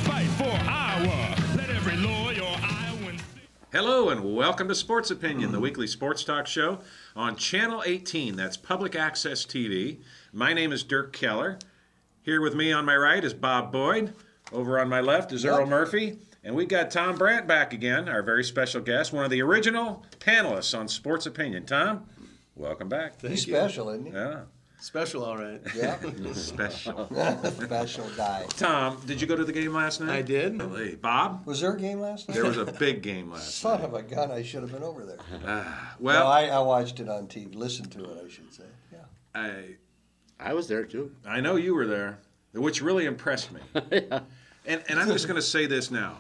Fight for Iowa. Let every loyal Iowan sing. Hello and welcome to Sports Opinion, the weekly sports talk show on Channel 18. That's Public Access TV. My name is Dirk Keller. Here with me on my right is Bob Boyd. Over on my left is Earl Murphy. And we got Tom Brandt back again, our very special guest, one of the original panelists on Sports Opinion. Tom, welcome back. He's special, isn't he? Yeah. Special, all right. Yeah. Special. Special guy. Tom, did you go to the game last night? I did. Hey, Bob? Was there a game last night? There was a big game last Son of a gun, I should have been over there. night. Well, I watched it on TV, listened to it, I should say. Yeah. I was there too. I know you were there, which really impressed me. And I'm just going to say this now.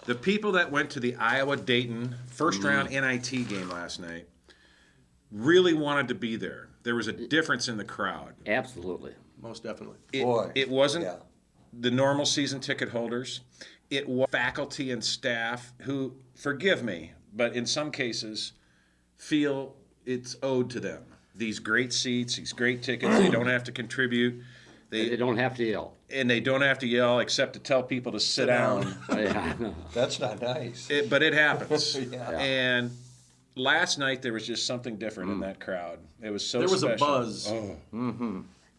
The people that went to the Iowa-Dayton first-round NIT game last night really wanted to be there. There was a difference in the crowd. Absolutely. Most definitely. It wasn't Yeah. the normal season ticket holders. It was faculty and staff who, forgive me, but in some cases feel it's owed to them. These great seats, these great tickets, they don't have to contribute. They don't have to yell. And they don't have to yell except to tell people to sit down. Yeah. That's not nice. But it happens. Yeah. And last night there was just something different in that crowd. It was so There was special. a buzz. Oh.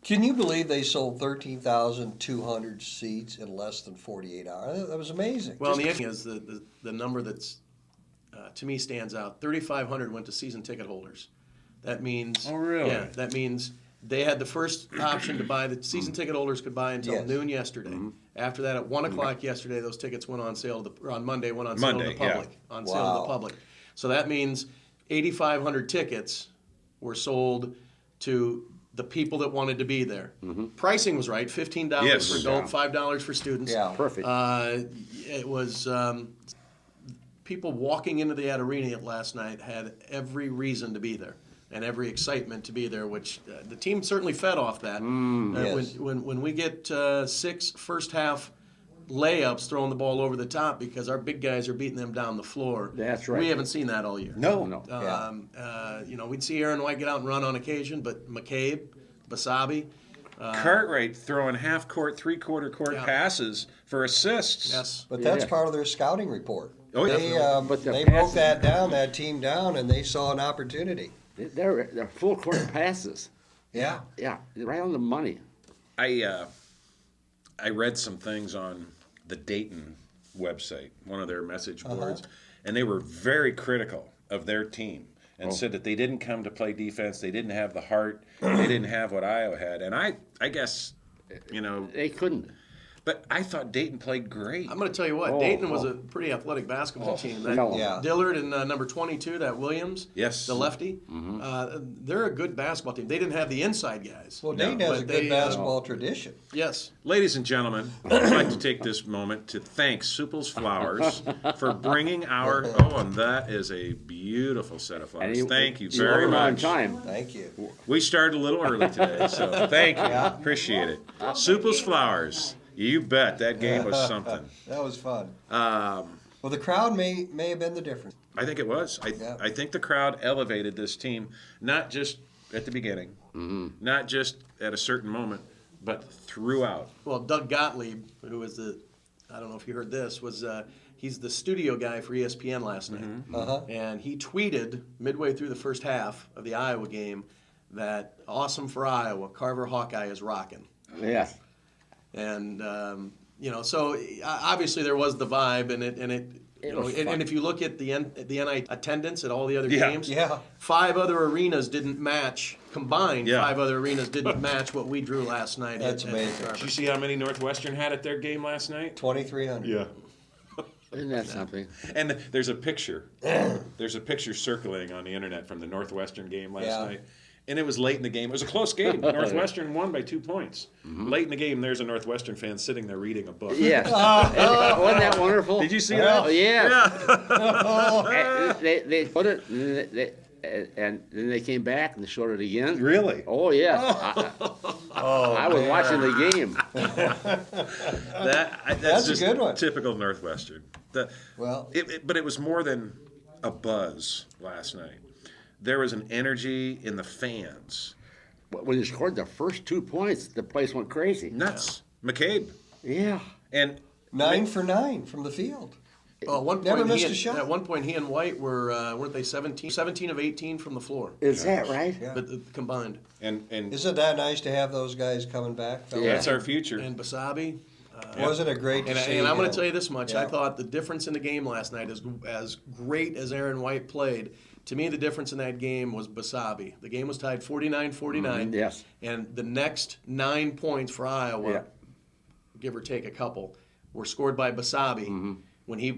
Can you believe they sold 13,200 seats in less than 48 hours? That was amazing. Well, and the thing is the number that's to me stands out. 3,500 went to season ticket holders. That means. Oh, really? Yeah. That means they had the first option to buy. The season ticket holders could buy until Yes. noon yesterday. After that, at 1 o'clock yesterday, those tickets went on sale. Or on Monday, went on sale to the public. Yeah. On sale to the public. So that means 8,500 tickets were sold to the people that wanted to be there. Pricing was right: $15 Yes. for adult, $5 for students. Yeah. Perfect. It was people walking into the arena last night had every reason to be there and every excitement to be there, which the team certainly fed off that. Yes. When we get 6 first half layups throwing the ball over the top because our big guys are beating them down the floor. That's right. We haven't seen that all year. No. We'd see Aaron White get out and run on occasion, but McCabe, Basabi. Cartwright throwing half-court, three-quarter court Yeah. passes for assists. Yes. But that's Yeah. part of their scouting report. Oh, yeah. But the They broke passes- that team down, and they saw an opportunity. They're full court passes. Yeah. Yeah, right on the money. I read some things on the Dayton website, one of their message boards, and they were very critical of their team and said that they didn't come to play defense, they didn't have the heart, they didn't have what Iowa had. And I guess, They couldn't. but I thought Dayton played great. I'm going to tell you what, Dayton was a pretty athletic basketball team. That no. Yeah. Dillard and number 22, that Williams, Yes. the lefty, they're a good basketball team. They didn't have the inside guys. Well, Dayton has a but good they, basketball tradition. Yes. Ladies and gentlemen, I'd like to take this moment to thank Supple's Flowers for bringing and that is a beautiful set of flowers. Thank you very on much. time. Thank you. We started a little early today, so thank you. Appreciate it. Supple's Flowers. You bet. That game was something. That was fun. Well, the crowd may have been the difference. I think it was. I think the crowd elevated this team, not just at the beginning, not just at a certain moment, but throughout. Well, Doug Gottlieb, who was I don't know if you heard this, he's the studio guy for ESPN last night. And he tweeted midway through the first half of the Iowa game that awesome for Iowa, Carver Hawkeye is rocking. Yeah. And so obviously there was the vibe, and if you look at the NIT attendance at all the other games, 5 other arenas didn't match combined. 5 other arenas didn't match what we drew last night. That's amazing. Did you see how many Northwestern had at their game last night? 2,300. Yeah. Isn't that something? And there's a picture. There's a picture circulating on the internet from the Northwestern game last night. And it was late in the game. It was a close game. Northwestern won by 2 points. Late in the game, there's a Northwestern fan sitting there reading a book. Yes. Wasn't that wonderful? Did you see that? Oh, yeah. They put it. And then they came back and they showed it again. Really? Oh, yes. I was watching the game. That's a just good one. typical Northwestern. Well- But it was more than a buzz last night. There was an energy in the fans. When you scored the first 2 points, the place went crazy. Nuts. McCabe. Yeah. And 9 for 9 from the field. Well, at one Never point, missed he a and- shot. At one point, he and White weren't they 17 of 18 from the floor, Is that right? Yeah. but combined. and Isn't that nice to have those guys coming back? fellas? Yeah. that's our future. And Basabi. Wasn't it great to And, see? and I'm going him? to tell you this much: Yeah. I thought the difference in the game last night, as great as Aaron White played, to me the difference in that game was Basabi. The game was tied 49-49. Yes. And the next 9 points for Iowa, Yeah. give or take a couple, were scored by Basabi. When he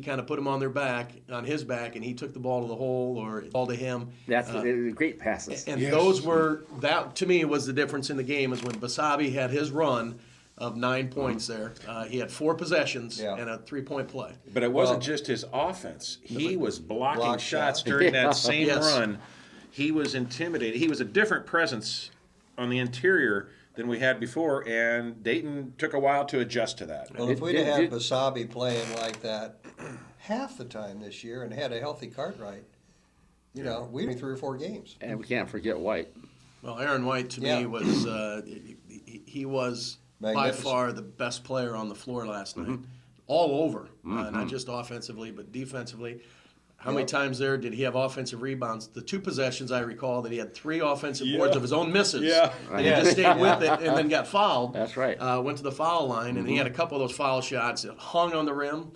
kind of put him on his back, and he took the ball to the hole or ball to him. That's great passes. And those were, that to me was the difference in the game, is when Basabi had his run of 9 points there. He had 4 possessions Yeah. and a 3-point play. But it wasn't just his offense. He was blocking Block shots shot. during Yeah. that same Yes. run. He was intimidated. He was a different presence on the interior than we had before, and Dayton took a while to adjust to that. Well, if we'd have Did- had did- Basabi playing like that half the time this year and had a healthy Cartwright, we'd be 3 or 4 games. And we can't forget White. Well, Aaron White to Yeah. me was he was by Magnificent. far the best player on the floor last night, all over, not just offensively but defensively. How many Yep. times there did he have offensive rebounds? The 2 possessions I recall that he had 3 offensive boards of his own misses. Yeah. And he just stayed with it and then got fouled. That's right. Went to the foul line and he had a couple of those foul shots that hung on the rim,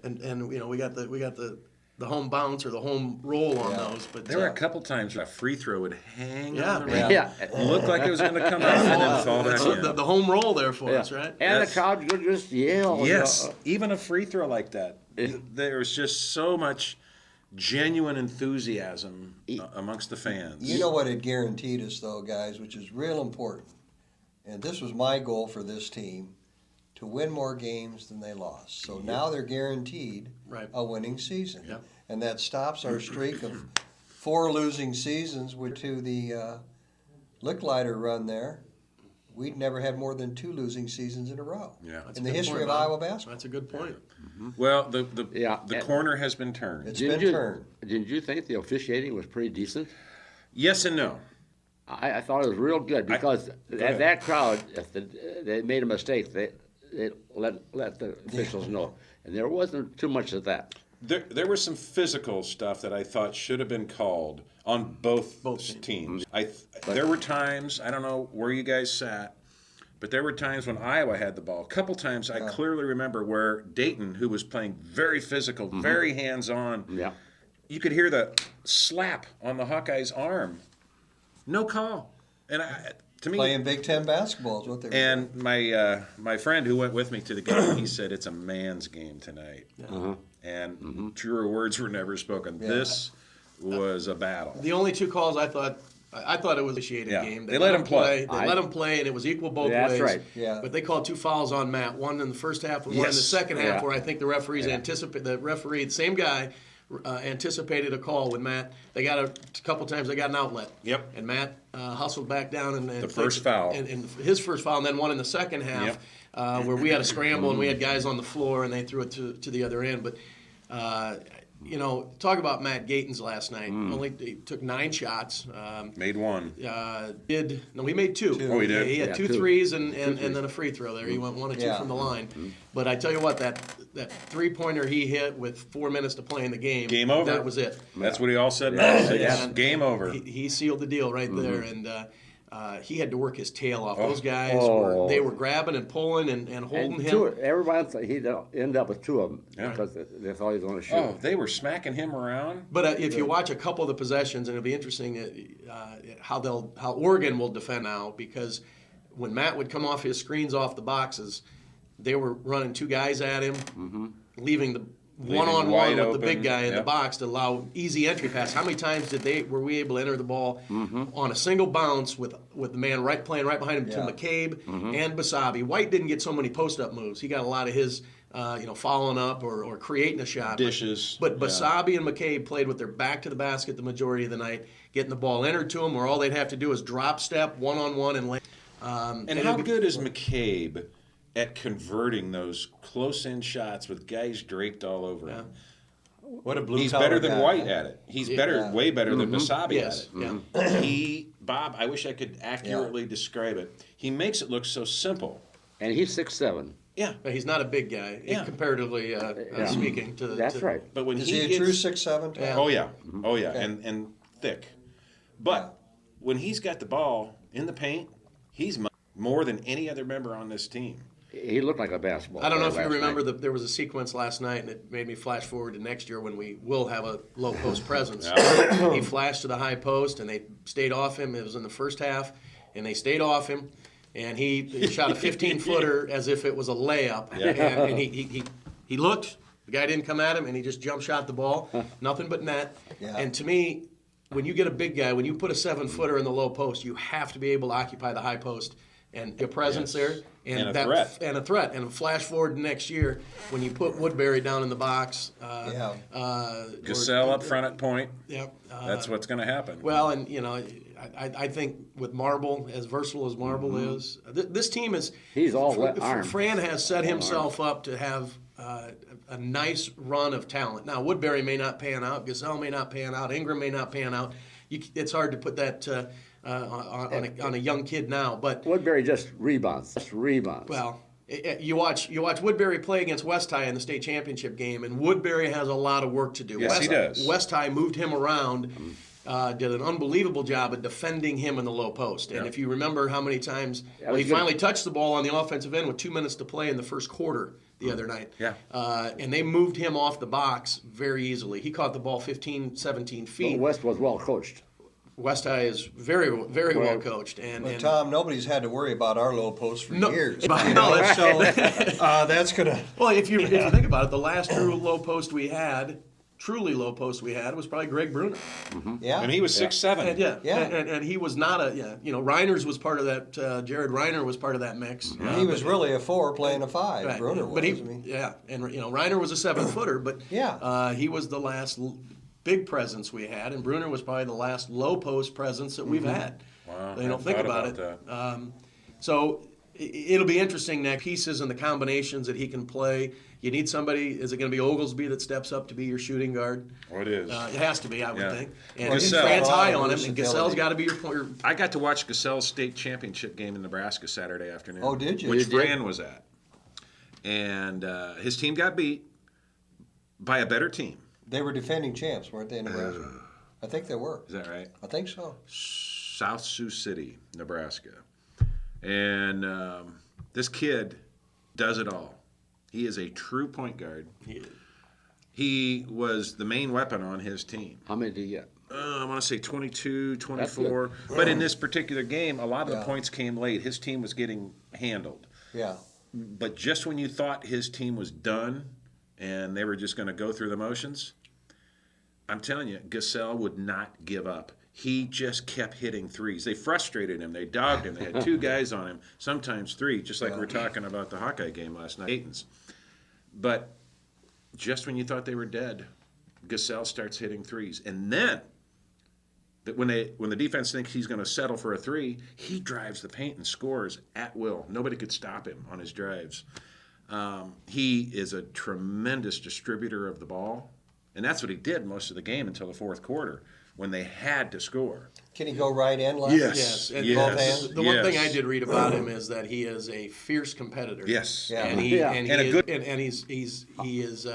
and we got the home bounce or the home roll on those. But There were a couple times a free throw would hang Yeah. on the rim. Yeah. Looked like it was going to come out and then fall back the, in. the home roll there for us, right? And Yes. the crowd would just yell. Yes, even a free throw like that. There was just so much genuine enthusiasm amongst the fans. You know what it guaranteed us, though, guys, which is real important, and this was my goal for this team, to win more games than they lost. So now they're guaranteed Right. a winning season. Yep. And that stops our streak of 4 losing seasons to the Licklider run there. We'd never had more than 2 losing seasons in a row Yeah. That's in a the good history point, of Bob. Iowa basketball. That's a good point. Well, the Yeah. corner has been turned. It's Didn't been you, turned. didn't you think the officiating was pretty decent? Yes and no. I thought it was real good because ahead. that crowd, if they made a mistake, they let the officials know. And there wasn't too much of that. There was some physical stuff that I thought should have been called on both teams. There were times, I don't know where you guys sat, but there were times when Iowa had the ball. A couple times I clearly remember where Dayton, who was playing very physical, very hands-on, Yeah. you could hear the slap on the Hawkeye's arm. No call. And to me, Playing Big Ten basketball is what they were doing. and my friend who went with me to the game, he said it's a man's game tonight. And truer words were never spoken. Yeah. This was a battle. The only 2 calls I thought it was a shaded Yeah. game. They let him play. They let him play, and it was equal both That's ways. right. Yeah. But they called 2 fouls on Matt. One in the first half and one in the Yes. second half, Yeah. where I think the referees the same guy, anticipated a call with Matt. They got a couple times they got an outlet. Yep. And Matt hustled back down and The first foul. and his first foul, and then one in the second half where we had a scramble and we had guys on the floor and they threw it to the other end. But talk about Matt Gatens last night. He took 9 shots. Made one. He made 2. Oh, he did? He had Yeah, 2 two. threes and then a free throw there. He went 1 or 2 Yeah. from the line. But I tell you what, that 3-pointer he hit with 4 minutes to play in the game. Game over. That was it. That's what he all said. It's Yeah. game over. He sealed the deal right there, and he had to work his tail off. Oh. Those guys Oh. were grabbing and pulling and holding And him. everybody thought he'd end up with 2 of them Yeah. because they thought he was going to shoot. Oh, they were smacking him around. But if you watch a couple of the possessions, and it'll be interesting how Oregon will defend now, because when Matt would come off his screens off the boxes, they were running 2 guys at him, leaving the one-on-one wide with the open. big guy in the Yep. box to allow easy entry pass. How many times were we able to enter the ball on a single bounce with the man playing right behind him Yeah. to McCabe and Basabi? White didn't get so many post-up moves. He got a lot of his following up or creating a shot. Dishes. But Basabe and McCabe played with their back to the basket the majority of the night, getting the ball entered to them, where all they'd have to do is drop step one-on-one and lay. And how good is McCabe at converting those close-in shots with guys draped all over him? What a blue He's better than guy. White at it. He's way better than Basabe Yes. at it. Bob, I wish I could accurately describe it. He makes it look so simple. And he's 6'7". Yeah. But he's not a big guy, comparatively speaking. That's right. But when Is he he a gets, true 6'7"? Yeah. Oh yeah, and thick. But when he's got the ball in the paint, he's more than any other member on this team. He looked like a basketball I don't know if player you last remember night. there was a sequence last night, and it made me flash forward to next year when we will have a low post presence. He flashed to the high post, and they stayed off him. It was in the first half, and they stayed off him, and he shot a 15-footer as if it was a layup. And he looked. The guy didn't come at him, and he just jump shot the ball. Nothing but net. Yeah. And to me, when you get a big guy, when you put a 7-footer in the low post, you have to be able to occupy the high post and a presence there. And a threat. And flash forward to next year when you put Woodbury down in the box. Gasell up front at point. Yep. That's what's going to happen. Well, and I think with Marble, as versatile as Marble is, this team is. He's all armed. Fran has set himself up to have a nice run of talent. Now Woodbury may not pan out, Gasell may not pan out, Ingram may not pan out. It's hard to put that on a young kid now, but Woodbury just rebounds. well, you watch Woodbury play against West High in the state championship game, and Woodbury has a lot of work to do. Yes, he does. West High moved him around, did an unbelievable job of defending him in the low post. And if you remember how many times he finally touched the ball on the offensive end with 2 minutes to play in the first quarter the other night. Yeah. And they moved him off the box very easily. He caught the ball 15, 17 feet. But West was well coached. West High is very, very well coached. But Tom, nobody's had to worry about our low post for years. So That's gonna. well, if you think about it, the last truly low post we had was probably Greg Bruner. Yeah. And he was 6'7". And he was not Reiners was part of that. Jared Reiner was part of that mix. He was really a 4 playing a 5. Right. Bruner was. And Reiner was a 7-footer, but he was the last big presence we had, and Bruner was probably the last low post presence that we've had. Wow. They don't think about it. So it'll be interesting next pieces and the combinations that he can play. You need somebody. Is it going to be Oglesby that steps up to be your shooting guard? Oh, it is. It has to be, I would think. And Gasell. Fran's high on him, and Gasell's got to be your point. I got to watch Gasell's state championship game in Nebraska Saturday afternoon. Oh, did you? Which Fran was at. And his team got beat by a better team. They were defending champs, weren't they, in Nebraska? I think they were. Is that right? I think so. South Sioux City, Nebraska. And this kid does it all. He is a true point guard. He was the main weapon on his team. How many did he get? I want to say 22, 24. But in this particular game, a lot of the points came late. His team was getting handled. Yeah. But just when you thought his team was done and they were just going to go through the motions, I'm telling you, Gasell would not give up. He just kept hitting threes. They frustrated him. They dogged him. They had 2 guys on him, sometimes 3, just like we were talking about the Hawkeye game last night. Dayton's. But just when you thought they were dead, Gasell starts hitting threes. And then when the defense thinks he's going to settle for a 3, he drives the paint and scores at will. Nobody could stop him on his drives. He is a tremendous distributor of the ball. And that's what he did most of the game until the fourth quarter, when they had to score. Can he go right and left? Yes. And both hands? The one thing I did read about him is that he is a fierce competitor. Yes. Yeah. And he is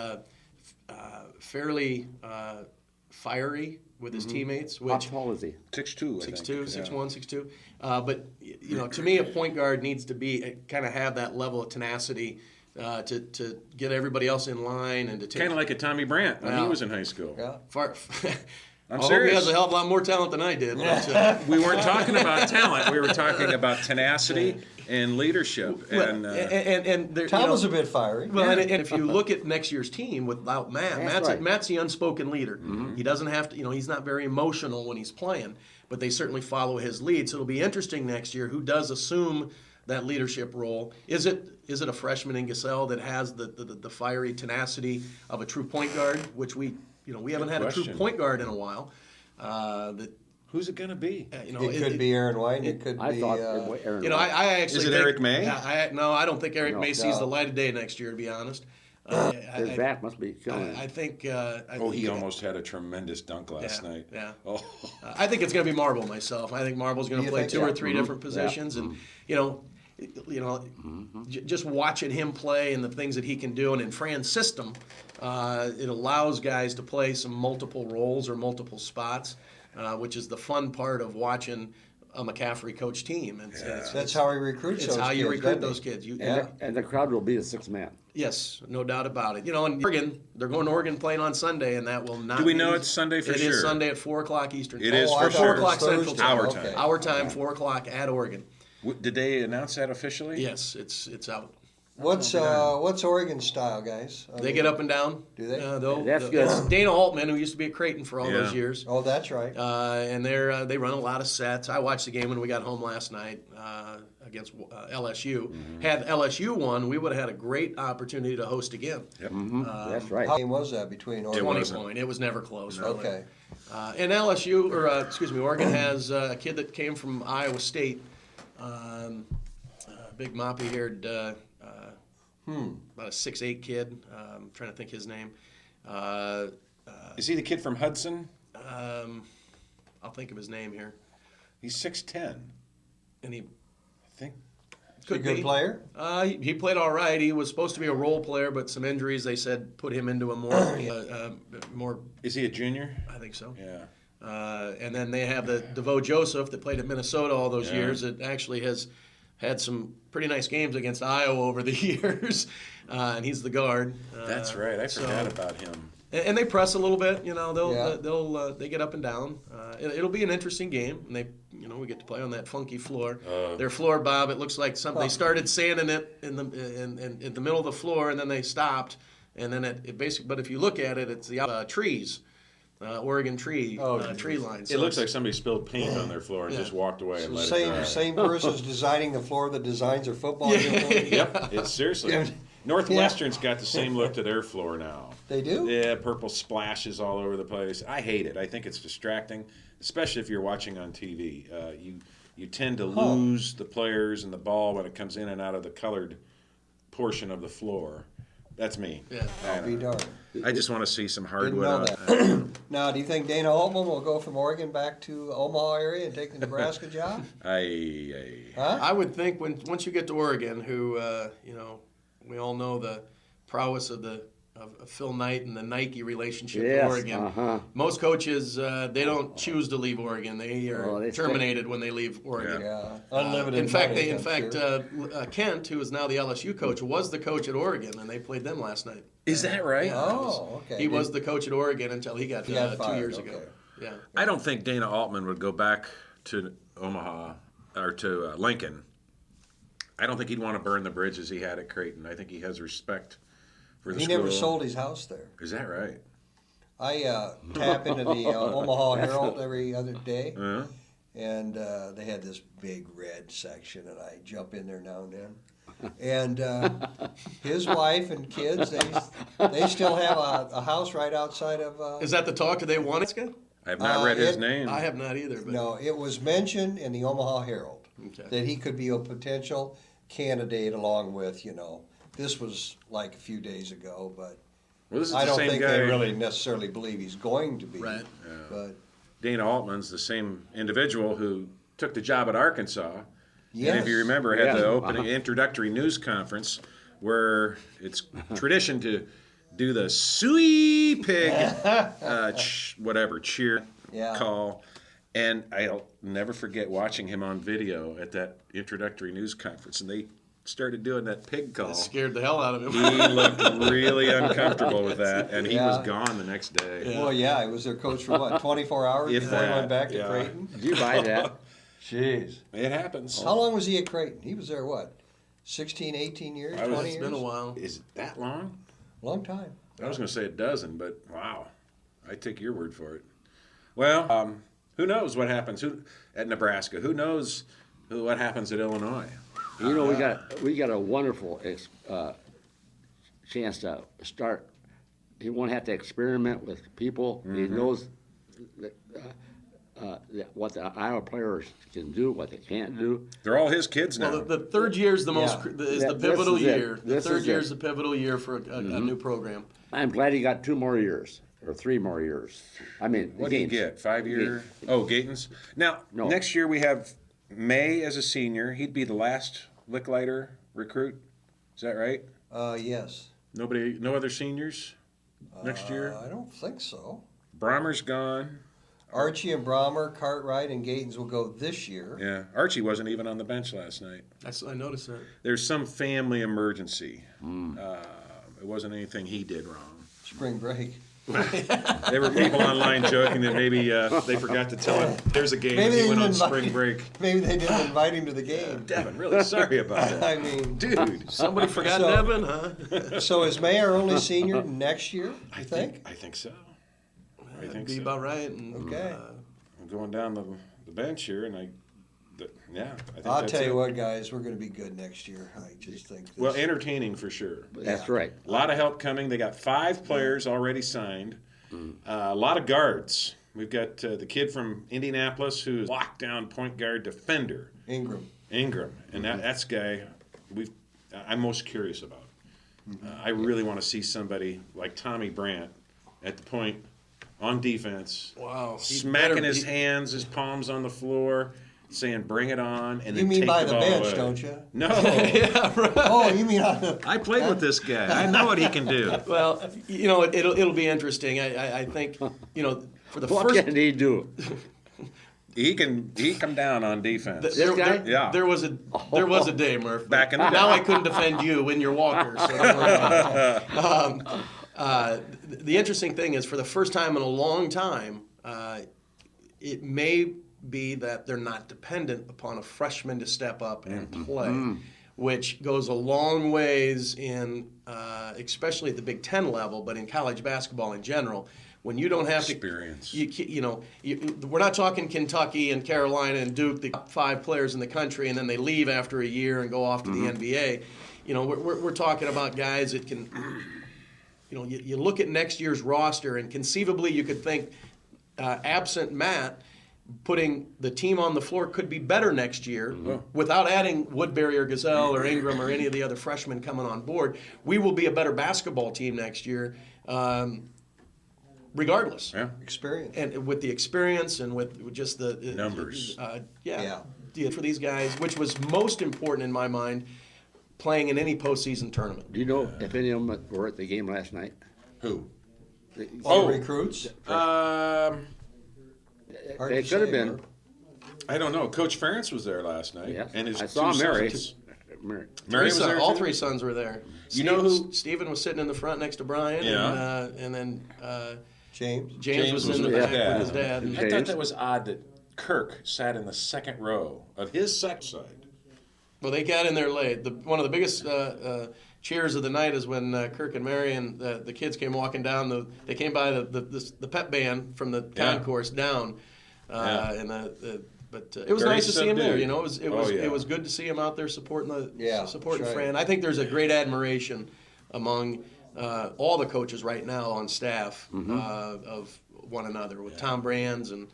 fairly fiery with his teammates. How Which tall is he? 6'2", I think. 6'2", 6'1", 6'2". But to me, a point guard needs to be kind of have that level of tenacity to get everybody else in line and to take. Kind of like a Tommy Brandt when he was in high school. Yeah. I'm I hope serious. he has a hell of a lot more talent than I did. But, We weren't talking about talent. We were talking about tenacity and leadership. And Tom was a bit fiery. Well, and if you look at next year's team without Matt, Matt's the unspoken leader. He doesn't have to, he's not very emotional when he's playing, but they certainly follow his lead. So it'll be interesting next year who does assume that leadership role. Is it a freshman in Gasell that has the fiery tenacity of a true point guard, which we haven't had a true point guard in a while. Who's it going to be? It could be Aaron White. It could I be. thought Aaron I actually Is it think, Eric May? No, I don't think Eric May sees No. the light of day next year, to be honest. His back must be killing I him. think. He almost had a tremendous dunk last night. Yeah. Oh. I think it's going to be Marble myself. I think Marble's going Do to you play think two so? or three different positions, and just watching him play and the things that he can do, and in Fran's system, it allows guys to play some multiple roles or multiple spots, which is the fun part of watching a McCaffrey coach team. That's how he recruits. It's those how you kids, recruit doesn't he? those kids. And the crowd will be the sixth man. Yes, no doubt about it. And Oregon, they're going to Oregon playing on Sunday, and that will not. Do we be know easy. it's Sunday for It sure? is Sunday at 4:00 Eastern. It is I for thought sure. it was 4:00 Central Thursday. Time. Our Okay. time. Our time, 4:00 at Oregon. Did they announce that officially? Yes, it's out. What's Oregon style, guys? They get up and down. Do they? That's good. It's Dana Altman, who used to be at Creighton for all those Yeah. years. Oh, that's right. And they run a lot of sets. I watched the game when we got home last night against LSU. Mm-hmm. Had LSU won, we would have had a great opportunity to host again. Yep. That's right. How game was that between Oregon? 20 wasn't. point. It was never close. Really. Okay. And Oregon has a kid that came from Iowa State, big moppy-haired, about a 6'8" kid. I'm trying to think his name. Is he the kid from Hudson? I'll think of his name here. He's 6'10". And he I think. Is he a good be. player? He played all right. He was supposed to be a role player, but some injuries, they said, put him into a more. Is he a junior? I think so. Yeah. And then they have the DeVoe Joseph that played at Minnesota all those Yeah. years. That actually has had some pretty nice games against Iowa over the years, and he's the guard. That's right. I forgot about him. And they press a little bit. Yeah. They get up and down. It'll be an interesting game, and we get to play on that funky floor. Their floor, Bob, it looks like something. They started sanding it in the middle of the floor, and then they stopped, and then it basically. But if you look at it, it's the trees. Oregon tree line. So It looks like somebody spilled paint on their floor and Yeah. just walked away and let it dry. Same person's designing the floor that designs their football uniform. Yep, it's seriously. Northwestern's got the same look to their floor now. They do? Yeah, purple splashes all over the place. I hate it. I think it's distracting, especially if you're watching on TV. You tend to lose the players and the ball when it comes in and out of the colored portion of the floor. That's me. Yeah. I'll be darned. I just want to see some Didn't hardwood know on. that. Now, do you think Dana Altman will go from Oregon back to Omaha area and take the Nebraska job? Huh? I would think once you get to Oregon, who we all know the prowess of Phil Knight and the Nike relationship Yes, in Oregon. uh-huh. Most coaches they don't choose to leave Oregon; they are they terminated when they leave Oregon. Yeah, unlimited. In fact, money, I'm sure. Kent, who is now the LSU coach, was the coach at Oregon, and they played them last night. Is that right? Oh, okay. He was the coach at Oregon until he got, He got 2 fired, years ago. okay. Yeah. I don't think Dana Altman would go back to Omaha or to Lincoln. I don't think he'd want to burn the bridges he had at Creighton. I think he has respect for the He school. never sold his house there. Is that right? I tap into the Omaha Herald every other day, Uh-huh. and they had this big red section, and I jump in there now and then. And his wife and kids, they still have a house right outside of. Is that the talk? Do they want it? I have not read his it- name. I have not either. But No, it was mentioned in the Omaha Herald Okay. that he could be a potential candidate along with, this was like a few days ago, but Well, this is I the don't same think guy. they really necessarily believe he's going to be. Right. But Dana Altman's the same individual who took the job at Arkansas. yes. And if you remember, had Yes. the opening introductory news conference where it's tradition to do the suey pig, cheer Yeah. call. And I'll never forget watching him on video at that introductory news conference. And they started doing that pig call. That scared the hell out of him. He looked really uncomfortable with that, and he was Yeah. gone the next day. Well, yeah, he was their coach for what, 24 hours If before he that, went back to yeah. Creighton? Did you buy that? Jeez. It happens. How long was he at Creighton? He was there, what, 16, 18 years, I was- 20 It's years? been a while. Is it that long? Long time. I was going to say a dozen, but wow, I take your word for it. Well, who knows what happens at Nebraska? Who knows what happens at Illinois? You know, we got a wonderful chance to start. He won't have to experiment with people. He knows that, what the Iowa players can do, what they can't do. They're all his kids now. Well, the third year is the the pivotal year. The third year is the pivotal year for a new program. I'm glad he got 2 more years or 3 more years. I mean, What did he get? 5 year? Oh, Gatens. Now, next year we have May as a senior. He'd be the last Licklider recruit. Is that right? Yes. No other seniors next year? I don't think so. Brahmer's gone. Archie and Brahmer, Cartwright, and Gatens will go this year. Yeah, Archie wasn't even on the bench last night. I noticed that. There's some family emergency. It wasn't anything he did wrong. Spring break. There were people online joking that maybe they forgot to tell him there's a game and he went on spring break. Maybe they didn't invite him to the game. Devin, really sorry about that. I mean, Dude, Somebody forgot Devin, huh? So is May our only senior next year? I think. I think so. I That'd think be so. about right. And, Okay. I'm going down the bench here, and I think I'll that's tell you it. what, guys, we're going to be good next year. I just think. This, Well, entertaining for sure. That's right. A lot of help coming. They got 5 players already signed. A lot of guards. We've got the kid from Indianapolis who's lockdown point guard defender. Ingram, and that's a guy I'm most curious about. I really want to see somebody like Tommy Brandt at the point on defense. wow. Smacking his hands, his palms on the floor, saying, "Bring it on!" And you then mean take by the the ball bench, away. don't you? No, Oh, you mean on the. I played with this guy. I know what he can do. Well, you know, it'll be interesting. I think, you know, for the What first. can he do? He come down on defense. This guy? Yeah. There was a day, Murph. Back in the now day. I couldn't defend you in your walker. So don't worry about it. The interesting thing is, for the first time in a long time, it may be that they're not dependent upon a freshman to step up and play, which goes a long ways in, especially at the Big Ten level, but in college basketball in general. When you don't have Experience. we're not talking Kentucky and Carolina and Duke, the top 5 players in the country, and then they leave after a year and go off to the NBA. You know, we're talking about guys that can, you know, you look at next year's roster, and conceivably you could think, absent Matt, putting the team on the floor could be better next year without adding Woodbury or Gazelle or Ingram or any of the other freshmen coming on board. We will be a better basketball team next year. Regardless, Experience. and with the experience and with just the Numbers. For these guys, which was most important in my mind, playing in any postseason tournament. Do you know if any of them were at the game last night? Who? All the recruits? Um, Hard They to could have say, been. Mark. I don't know. Coach Ferentz was there last night, Yes. and his I saw 2 Mary. sons. Mary. Mary was there All too? 3 sons were there. You know who- Stephen was sitting in the front next to Brian, Yeah. and then James? James was in the with back his dad. with his dad. And I thought James. that was odd that Kirk sat in the second row of his second side. well, they got in there late. One of the biggest cheers of the night is when Kirk and Mary and the kids came walking down. They came by the pep band from the concourse down, and but it was Very nice to see him there. subdued. You know, Yeah. it was good to see him out there supporting that's right. Fran. I think there's a great admiration among all the coaches right now on staff of one another, with Tom Brands and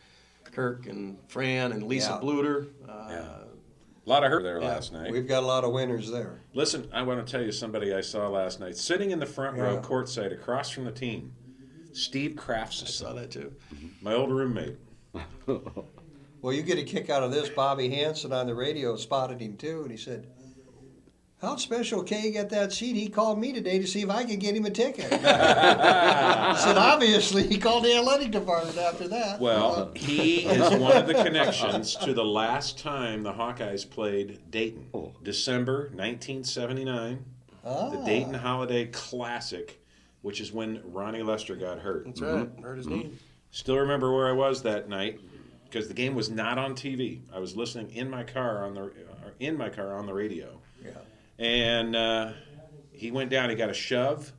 Kirk and Fran and Lisa Yeah. Bluter. A lot of her there last night. We've got a lot of winners there. Listen, I want to tell you somebody I saw last night sitting in the front row courtside across from the team. Steve I Crafts, saw that too. my old roommate. Well, you get a kick out of this. Bobby Hansen on the radio spotted him too, and he said, "How'd Special K get that seat? He called me today to see if I could get him a ticket." I said, "Obviously, he called the athletic department after that." Well, he is one of the connections to the last time the Hawkeyes played Dayton, December 1979, the Dayton Holiday Classic, which is when Ronnie Lester got hurt. That's right. Hurt his knee. Still remember where I was that night because the game was not on TV. I was listening in my car on the radio. Yeah. And he went down. He got a shove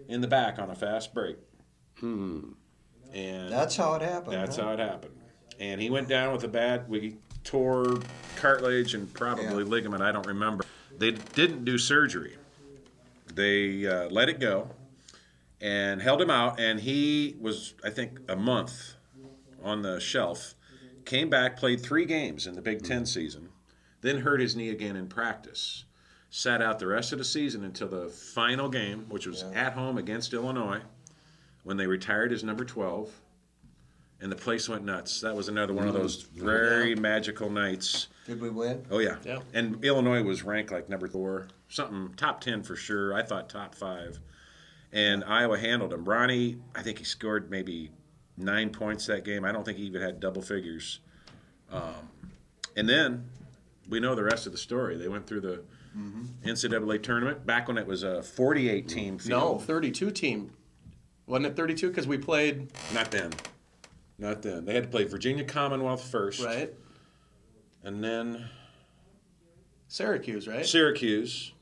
in the back on a fast break. And That's how it happened. that's how it happened. And he went down with a bad. tore cartilage and probably ligament. I don't remember. They didn't do surgery. They let it go and held him out, and he was, I think, a month on the shelf. Came back, played 3 games in the Big Ten season, then hurt his knee again in practice. Sat out the rest of the season until the final game, which was at home against Illinois, when they retired his number 12, and the place went nuts. That was another one of those very magical nights. Did we win? Oh, yeah. Yeah. And Illinois was ranked like number 4, something top 10 for sure. I thought top 5. And Iowa handled him. Ronnie, I think he scored maybe 9 points that game. I don't think he even had double figures. And then we know the rest of the story. They went through the NCAA tournament back when it was a 48-team field. No, 32 team. Wasn't it 32? Because we played. Not then. Not then. They had to play Virginia Commonwealth first. Right. And then Syracuse, right? Syracuse.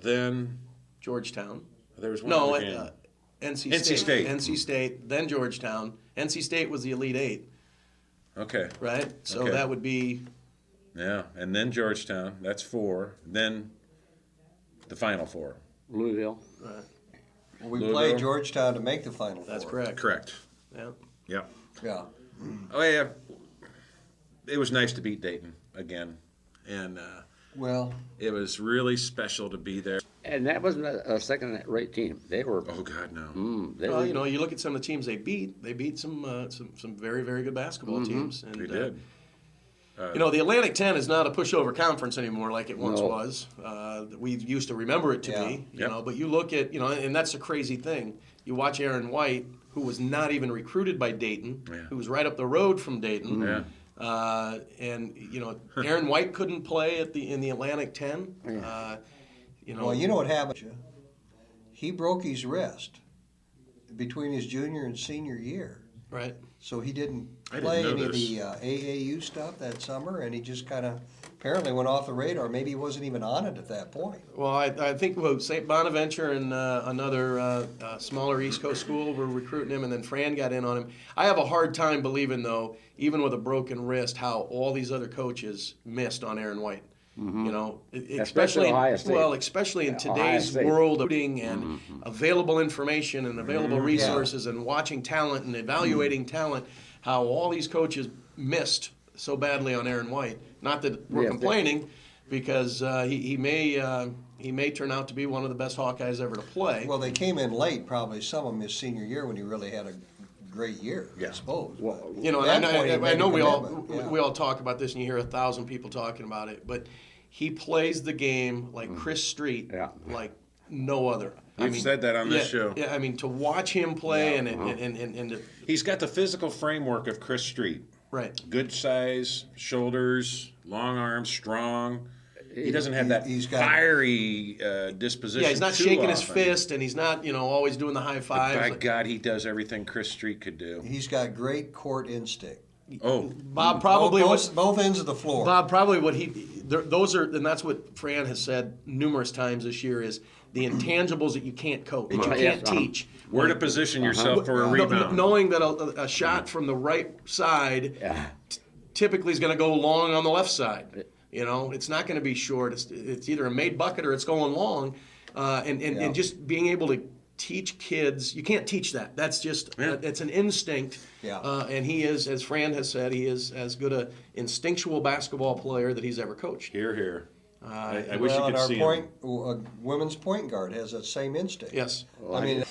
Then Georgetown. there was one No, other game. NC NC State. NC State, then Georgetown. NC State was the Elite 8, Okay. right? So Okay. that would be. Yeah. And then Georgetown. That's 4. Then the Final 4. Louisville. We Louisville. played Georgetown to make the Final That's Four. correct. Correct. Yeah. Yeah. Yeah. Oh, yeah. It was nice to beat Dayton again. And Well, it was really special to be there. And that wasn't a second-rate team. They were. Oh, God, no. They Well, were, you know, you look at some of the teams they beat. They beat some very, very good basketball teams. And, They did. You know, the Atlantic 10 is not a pushover conference anymore like it once No. was. We used to remember it to be, you Yep. know. But you look at, you know, and that's the crazy thing. You watch Aaron White, who was not even recruited by Dayton, Yeah. who was right up the road from Dayton. Yeah. And you know, Aaron White couldn't play in the Atlantic 10. You know, well, you know what happened? He broke his wrist between his junior and senior year, right? so he didn't I didn't play know any of this. the AAU stuff that summer, and he just kind of apparently went off the radar. Maybe he wasn't even on it at that point. Well, I think St. Bonaventure and another smaller East Coast school were recruiting him, and then Fran got in on him. I have a hard time believing, though, even with a broken wrist, how all these other coaches missed on Aaron White. You know, Especially Ohio State. Well, especially in Ohio today's State. world of shooting and available information and available resources and watching talent and evaluating talent, how all these coaches missed so badly on Aaron White. Not that we're Yeah, complaining, because he may turn out to be one of the best Hawkeyes ever to play. Well, they came in late, probably some of them his senior year when he really had a great year, Yeah. I suppose. Well, you know, At and that point, he I made know a we all commitment, yeah. we all talk about this, and you hear 1,000 people talking about it, but he plays the game like Chris Street, Yeah. like no other. You've said that on this show. Yeah, I mean, to watch him play Yeah. and to, He's got the physical framework of Chris Street. right. Good size, shoulders, long arms, strong. He doesn't have that He's got- fiery disposition. Yeah, he's not too shaking his often. fist, and he's not, you know, always doing the high But fives. by God, he does everything Chris Street could do. He's got great court instinct. Oh, Bob probably both ends of the floor. Bob, probably what those are, and that's what Fran has said numerous times this year, is the intangibles that you can't coach, that you Yes, can't teach. where to position yourself for a No- rebound. knowing that a shot from the right side yeah. typically is going to go long on the left side. You know, it's not going to be short. It's either a made bucket or it's going long. And just being able to teach kids, you can't teach that. That's just, it's an instinct. Yeah. And he is, as Fran has said, he is as good a instinctual basketball player that he's ever coached. Here, here. I wish you Well, and could our see point, him. women's point guard has that same instinct. Yes. I mean,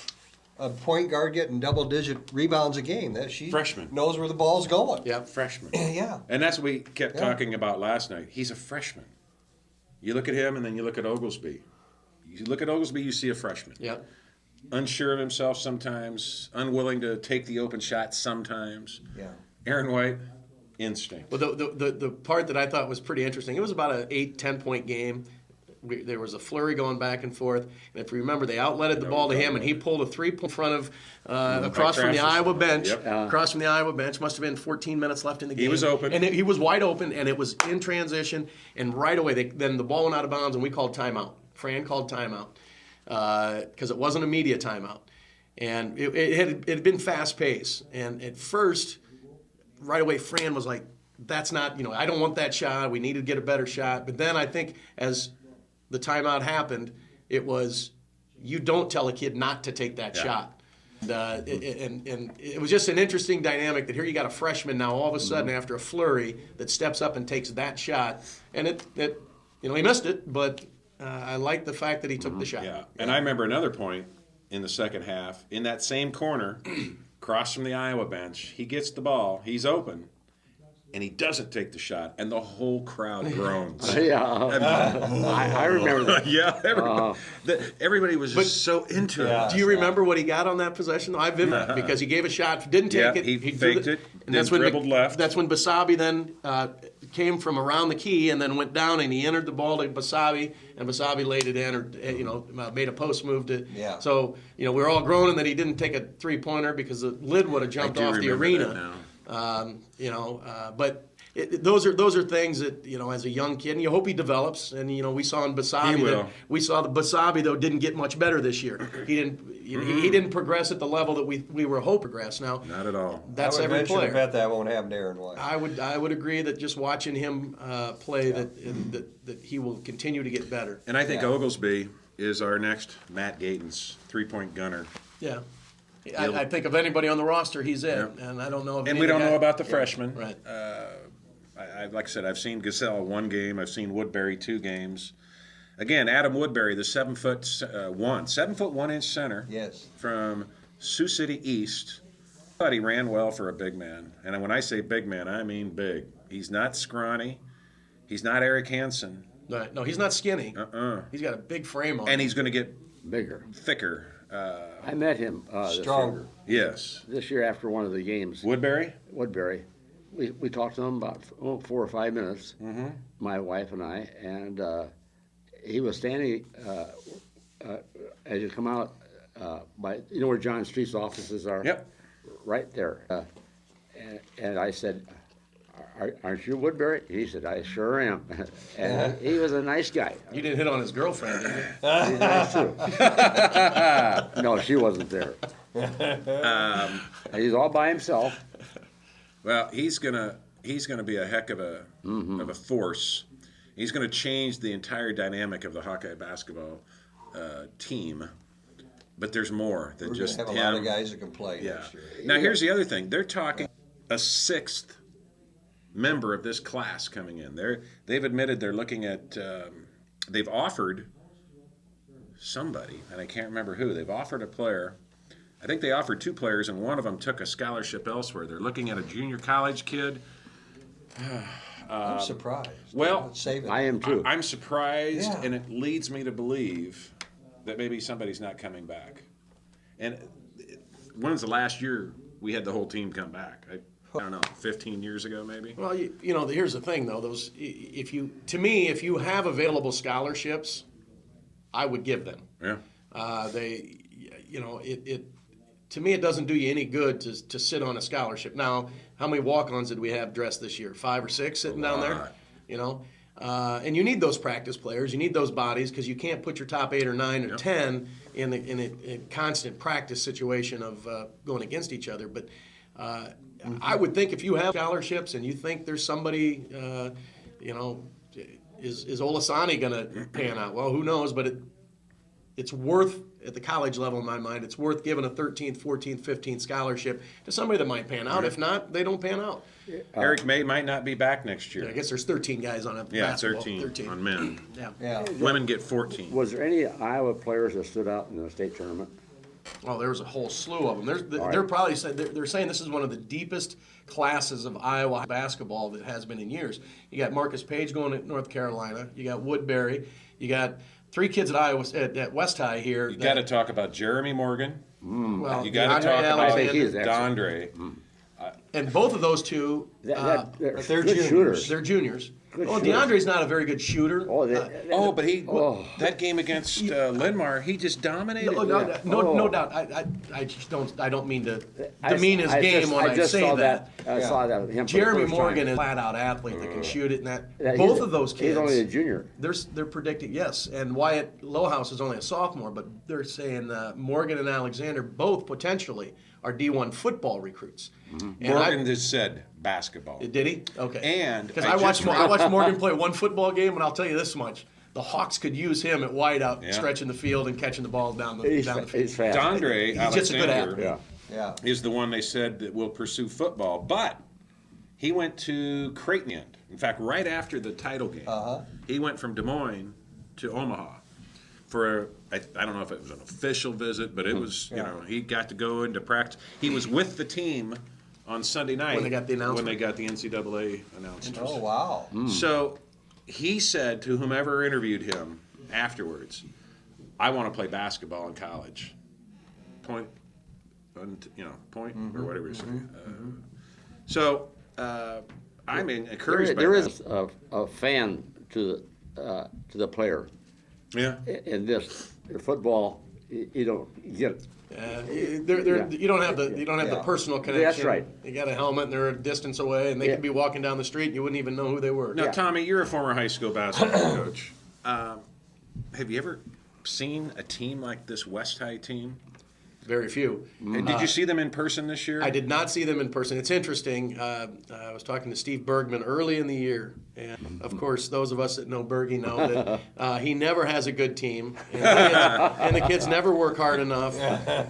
a point guard getting double-digit rebounds a game, that she Freshman. knows where the ball's going. Yeah. Freshman. Yeah. And that's what we kept Yeah. talking about last night. He's a freshman. You look at him, and then you look at Oglesby. You look at Oglesby, you see a freshman. Yeah. Unsure of himself sometimes, unwilling to take the open shot sometimes. Yeah. Aaron White, instinct. Well, the part that I thought was pretty interesting, it was about an 8-10 point game. There was a flurry going back and forth. And if you remember, they outletted the ball to him, and he pulled a 3-point in front of, across from the Crassus. Iowa bench. Yep. Across from the Iowa bench. Must have been 14 minutes left in the game. He was open. And he was wide open, and it was in transition. And right away, then the ball went out of bounds, and we called timeout. Fran called timeout because it wasn't a media timeout. And it had been fast paced. And at first, right away, Fran was like, that's not, I don't want that shot. We need to get a better shot. But then I think as the timeout happened, it was, you don't tell a kid not to take that shot. And it was just an interesting dynamic that here you got a freshman now all of a sudden after a flurry that steps up and takes that shot, and he missed it, but I like the fact that he took the shot. Yeah, and I remember another point in the second half in that same corner, across from the Iowa bench. He gets the ball, he's open, and he doesn't take the shot, and the whole crowd groans. I remember that. Yeah, everybody was just so into it. Do you remember what he got on that possession? I vivid because he gave a shot, didn't take it. He faked it, and then dribbled left. That's when Basabe then came from around the key and then went down, and he entered the ball to Basabe, and Basabe laid it in, or made a post move to. Yeah. So we're all groaning that he didn't take a 3-pointer because the lid would have jumped off the arena. But those are things that as a young kid, and you hope he develops. And we saw in Basabe we saw the Basabe though didn't get much better this year. He didn't progress at the level that we were hoping to progress. Now, not at all. That's I would every venture player. to bet that won't happen to Aaron White. I would agree that just watching him play that he will continue to get better. And I think Oglesby is our next Matt Gatens 3-point gunner. Yeah. I think of anybody on the roster, he's it, and I don't know. And we don't know about the freshmen. Right. Like I said, I've seen Gasell 1 game. I've seen Woodbury 2 games. Again, Adam Woodbury, the 7'1" center. Yes. From Sioux City East. I thought he ran well for a big man. And when I say big man, I mean big. He's not scrawny. He's not Eric Hansen. Right. No, he's not skinny. He's got a big frame on him. And he's going to get Bigger. thicker. I met him Stronger. Yes. this year after one of the games. Woodbury? Woodbury. We talked to him about 4 or 5 minutes, my wife and I, and he was standing as you come out by where John Street's offices are. Yep. Right there. And I said, aren't you Woodbury? He said, I sure am. And he was a nice guy. You didn't hit on his girlfriend, did you? He's nice too. No, she wasn't there. He's all by himself. Well, he's gonna be a heck of a force. He's gonna change the entire dynamic of the Hawkeye basketball team. But there's more than just him. We're gonna have a lot of guys that can play next year. Now here's the other thing. They're talking a 6th member of this class coming in. They've admitted they're looking at. They've offered somebody, and I can't remember who. They've offered a player. I think they offered 2 players, and one of them took a scholarship elsewhere. They're looking at a junior college kid. I'm surprised. Well, I am too. I'm surprised, and it leads me to believe that maybe somebody's not coming back. And when's the last year we had the whole team come back? I don't know, 15 years ago maybe? Well, here's the thing though. If you have available scholarships, I would give them. Yeah. To me, it doesn't do you any good to sit on a scholarship. Now, how many walk-ons did we have dressed this year? 5 or 6 sitting down there? And you need those practice players. You need those bodies because you can't put your top 8 or 9 or 10 in a constant practice situation of going against each other. But I would think if you have scholarships and you think there's somebody, is Olasani going to pan out? Well, who knows? But it's worth, at the college level in my mind, it's worth giving a 13th, 14th, 15th scholarship to somebody that might pan out. If not, they don't pan out. Eric May might not be back next year. I guess there's 13 guys on a basketball. 13 on men. Yeah. Women get 14. Was there any Iowa players that stood out in the state tournament? Oh, there was a whole slew of them. They're probably they're saying this is one of the deepest classes of Iowa basketball that has been in years. You got Marcus Page going to North Carolina. You got Woodbury. You got 3 kids at Iowa at West High here. You got to talk about Jeremy Morgan. Well, You got to talk about Dondre. And both of those two, They're they're good shooters. they're juniors. Good Well, shooter. DeAndre's not a very good shooter. But that game against Lindmar, he just dominated. No doubt. I just don't mean to demean his game when I just say saw that. I saw that with him. for the Jeremy first Morgan time. is a flat-out athlete that can shoot it, and Yeah, both of those kids. He's only a junior. They're predicting, yes, and Wyatt Lohaus is only a sophomore, but they're saying Morgan and Alexander both potentially are D1 football recruits. And Morgan has said basketball. Did he? Okay. And because I watched Morgan play one football game, and I'll tell you this much: the Hawks could use him at wideout, stretching the field and catching the ball down the field. He's fast. Dondre He's just a good Alexander athlete. Yeah. is the one they said that will pursue football, but he went to Creighton End. In fact, right after the title game, he went from Des Moines to Omaha for I don't know if it was an official visit, but it was he got to go into practice. He was with the team on Sunday night When they got the announcement. When they got the NCAA announcement. Oh, wow. So he said to whomever interviewed him afterwards, "I want to play basketball in college." Point or whatever you say. So I'm encouraged by There that. is a fan to the player. Yeah. In this football, you don't get. You don't have the personal connection. That's right. You got a helmet, and they're a distance away, and they could be walking down the street, and you wouldn't even know who they were. Now, Tommy, you're a former high school basketball coach. Have you ever seen a team like this West High team? Very few. And did you see them in person this year? I did not see them in person. It's interesting. I was talking to Steve Bergman early in the year, and of course, those of us that know Bergie know that he never has a good team, and the kids never work hard enough.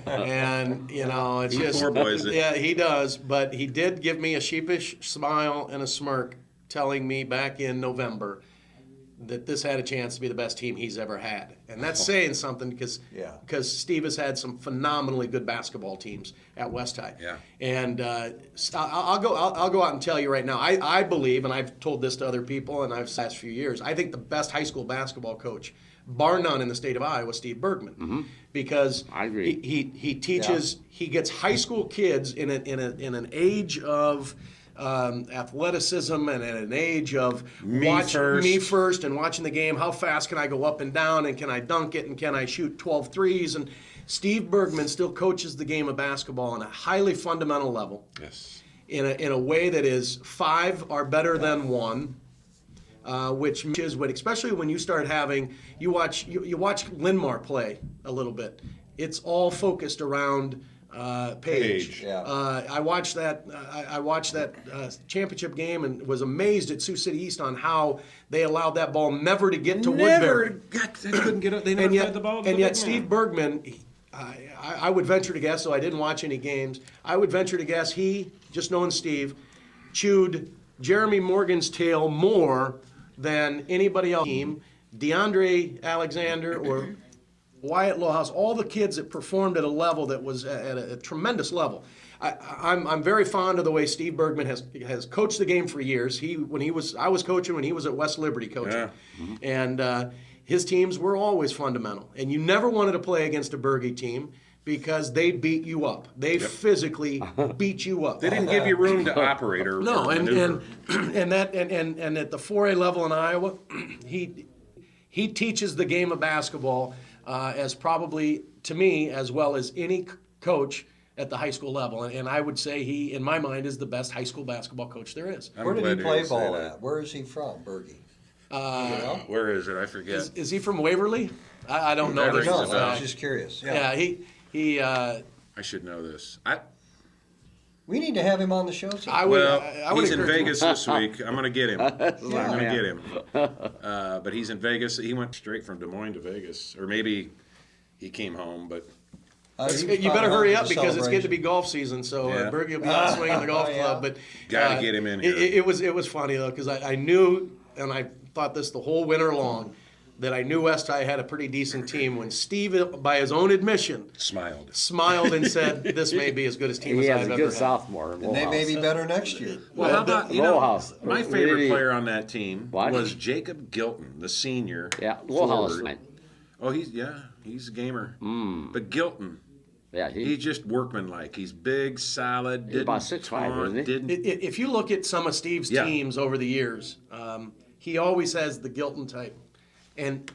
And it's just poor boys. Yeah, he does. But he did give me a sheepish smile and a smirk, telling me back in November that this had a chance to be the best team he's ever had. And that's saying something because Steve has had some phenomenally good basketball teams at West High. Yeah. And I'll go out and tell you right now, I believe, and I've told this to other people, and I've said last few years, I think the best high school basketball coach, bar none in the state of Iowa, Steve Bergman. Because I agree. He teaches, he gets high school kids in an age of athleticism and at an age of me first and watching the game. How fast can I go up and down, and can I dunk it, and can I shoot 12 threes? And Steve Bergman still coaches the game of basketball on a highly fundamental level. Yes. In a way that is 5 are better than 1. Which is what, especially when you start having, you watch Linmar play a little bit. It's all focused around Page. Yeah. I watched that championship game and was amazed at Sioux City East on how they allowed that ball never to get to Woodbury. They couldn't get it. They never fed the ball. And yet Steve Bergman, I would venture to guess, so I didn't watch any games. I would venture to guess he, just knowing Steve, chewed Jeremy Morgan's tail more than anybody else. DeAndre Alexander or Wyatt Lohaus, all the kids that performed at a level that was at a tremendous level. I'm very fond of the way Steve Bergman has coached the game for years. I was coaching when he was at West Liberty coaching, and his teams were always fundamental. And you never wanted to play against a Bergie team because they beat you up. They physically beat you up. They didn't give you room to operate or maneuver. and at the 4A level in Iowa, he teaches the game of basketball as probably, to me, as well as any coach at the high school level. And I would say he, in my mind, is the best high school basketball coach there is. Where did he play ball at? Where is he from, Bergie? Where is it? I forget. Is he from Waverly? I don't know. I don't know. I was just curious. Yeah, he. I should know this. We need to have him on the show. He's in Vegas this week. I'm going to get him. I'm going to get him. But he's in Vegas. He went straight from Des Moines to Vegas. Or maybe he came home, but... you better hurry up because it's getting to be golf season, so Bergie will be out swinging the golf club. But got to get him in here. It was funny, though, because I knew, and I thought this the whole winter long, that I knew West High had a pretty decent team when Steve, by his own admission, smiled and said, "This may be as good a team as I've ever had." He has a good sophomore. And they may be better next year. Well, how about Lohaus? My favorite player on that team was Jacob Gilton, the senior. Yeah, Lohaus. Oh, he's a gamer. But Gilton. Yeah, he's just workmanlike. He's big, solid. He's about 6'5", isn't he? If you look at some of Steve's teams over the years, he always has the Gilton type. And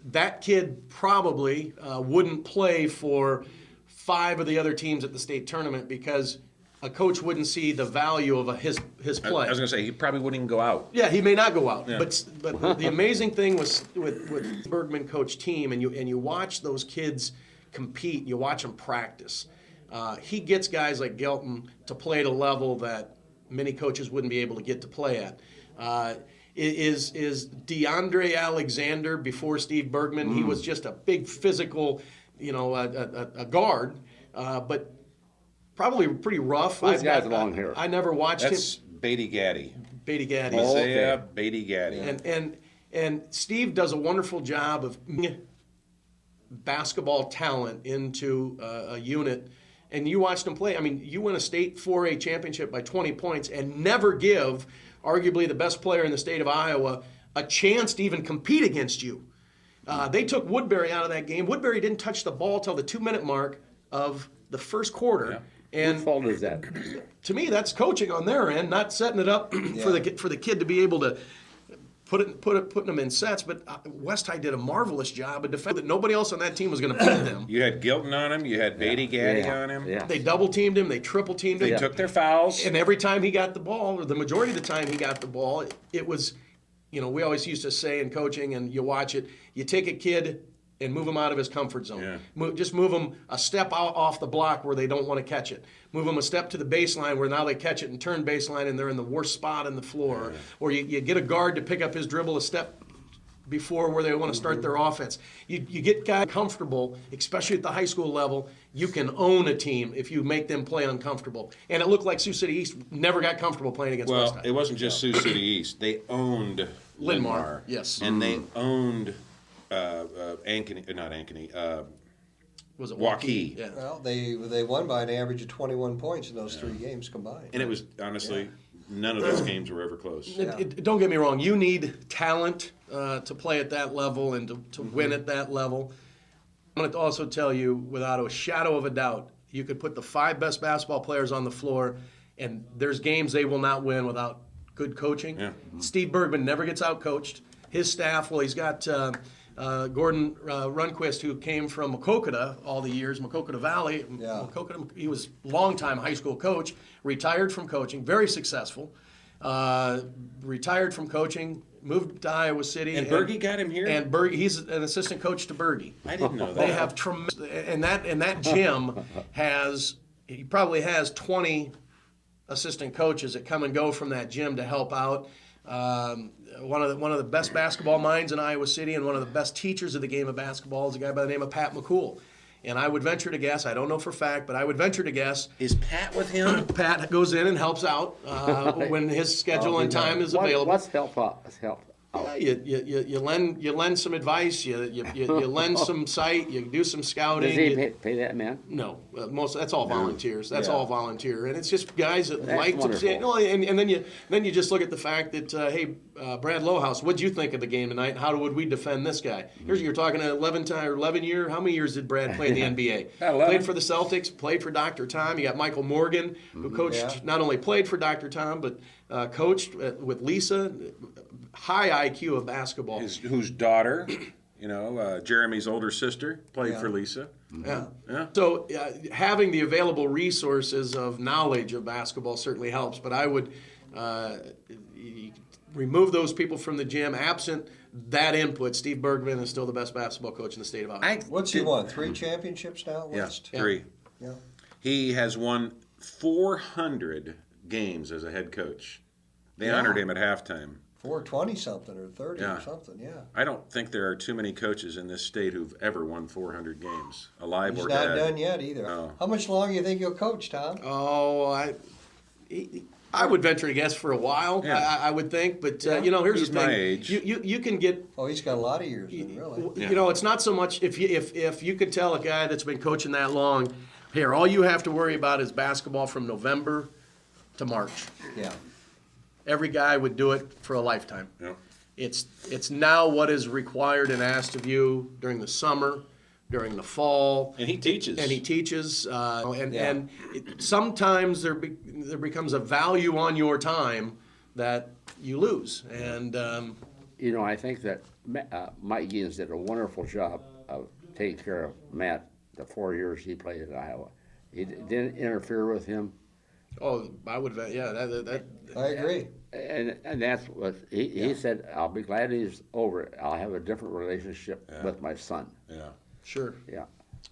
that kid probably wouldn't play for 5 of the other teams at the state tournament because a coach wouldn't see the value of his play. I was going to say, he probably wouldn't even go out. Yeah, he may not go out. Yeah. But the amazing thing was with Bergman coach team, and you watch those kids compete, you watch them practice. He gets guys like Gelton to play at a level that many coaches wouldn't be able to get to play at. Is DeAndre Alexander before Steve Bergman? He was just a big physical, a guard, but probably pretty rough. Those guys with long hair. I never watched him. That's Beatty Gaddy. Beatty Gaddy. Isaiah Beatty Gaddy. And Steve does a wonderful job of basketball talent into a unit. And you watched him play. I mean, you win a state 4A championship by 20 points and never give arguably the best player in the state of Iowa a chance to even compete against you. They took Woodbury out of that game. Woodbury didn't touch the ball till the 2-minute mark of the first quarter. Yeah. And Whose fault is that? to me, that's coaching on their end, not setting it up for the kid to be able to putting them in sets. But West High did a marvelous job of defending that nobody else on that team was going to beat them. You had Gilton on him. You had Beatty Gaddy on him. Yeah. They double teamed him. They triple teamed him. They took their fouls. And every time he got the ball, or the majority of the time he got the ball, it was, we always used to say in coaching, and you watch it, you take a kid and move him out of his comfort zone. Yeah. Just move him a step out off the block where they don't want to catch it. Move them a step to the baseline where now they catch it and turn baseline and they're in the worst spot in the floor. Yeah. Or you get a guard to pick up his dribble a step before where they want to start their offense. You get guys comfortable, especially at the high school level. You can own a team if you make them play uncomfortable. And it looked like Sioux City East never got comfortable playing against West Well, High. it wasn't just Sioux City East. They owned Linn-Mar, yes. And they owned Ankeny, not Ankeny, Was it Waukee. Yeah. Well, they won by an average of 21 points in those 3 games combined. and it was honestly none of those games were ever close. Don't get me wrong. You need talent to play at that level and to win at that level. I'm going to also tell you, without a shadow of a doubt, you could put the 5 best basketball players on the floor, and there's games they will not win without good coaching. Yeah. Steve Bergman never gets out-coached. His staff, well, he's got Gordon Runquist, who came from Maquoketa all the years, Maquoketa Valley. Yeah. He was a longtime high school coach, retired from coaching, very successful. Retired from coaching, moved to Iowa City. And Berge got him here? And Berge, he's an assistant coach to Berge. I didn't know that. They have tremendous, and that gym he probably has 20 assistant coaches that come and go from that gym to help out. One of the best basketball minds in Iowa City and one of the best teachers of the game of basketball is a guy by the name of Pat McCool. And I would venture to guess, I don't know for a fact, but I would venture to guess. Is Pat with him? Pat goes in and helps out when his schedule and time is available. What's help out? Yeah, you lend some advice, you lend some sight, you do some scouting. Does he pay that man? No, that's all volunteers. That's Yeah. all volunteer, and it's just guys that That's like to wonderful. say. No, and then you just look at the fact that Brad Lowhouse, what'd you think of the game tonight? And how would we defend this guy? Here's you're talking an 11 year. How many years did Brad play in the NBA? About 11. Played for the Celtics, played for Dr. Tom. You got Michael Morgan, who coached Yeah. not only played for Dr. Tom but coached with Lisa. High IQ of basketball. Whose daughter, Jeremy's older sister, played Yeah. for Lisa. Yeah. Yeah. So having the available resources of knowledge of basketball certainly helps, but I would remove those people from the gym. Absent that input, Steve Bergman is still the best basketball coach in the state of Iowa. What's he won? 3 championships now at Yeah, West? 3. Yeah. He has won 400 games as a head coach. They Yeah. honored him at halftime. 420 something or 30 Yeah. or something, yeah. I don't think there are too many coaches in this state who've ever won 400 games, alive He's or not dead. done yet either. No. How much longer do you think he'll coach, Tom? Oh, I would venture to guess for a while. Yeah. I would think, but Yeah. here's He's the thing: my age. You can get. Oh, he's got a lot of years, then, really. Yeah. It's not so much if you could tell a guy that's been coaching that long, here, all you have to worry about is basketball from November to March. Yeah. Every guy would do it for a lifetime. Yeah. It's now what is required and asked of you during the summer, during the fall. And he teaches. And sometimes there becomes a value on your time that you lose. And I think that Mike Giens did a wonderful job of taking care of Matt the 4 years he played at Iowa. He didn't interfere with him. I would, that I agree. And that's what he said. I'll be glad he's over. I'll have a different relationship with my son. Yeah. sure. Yeah.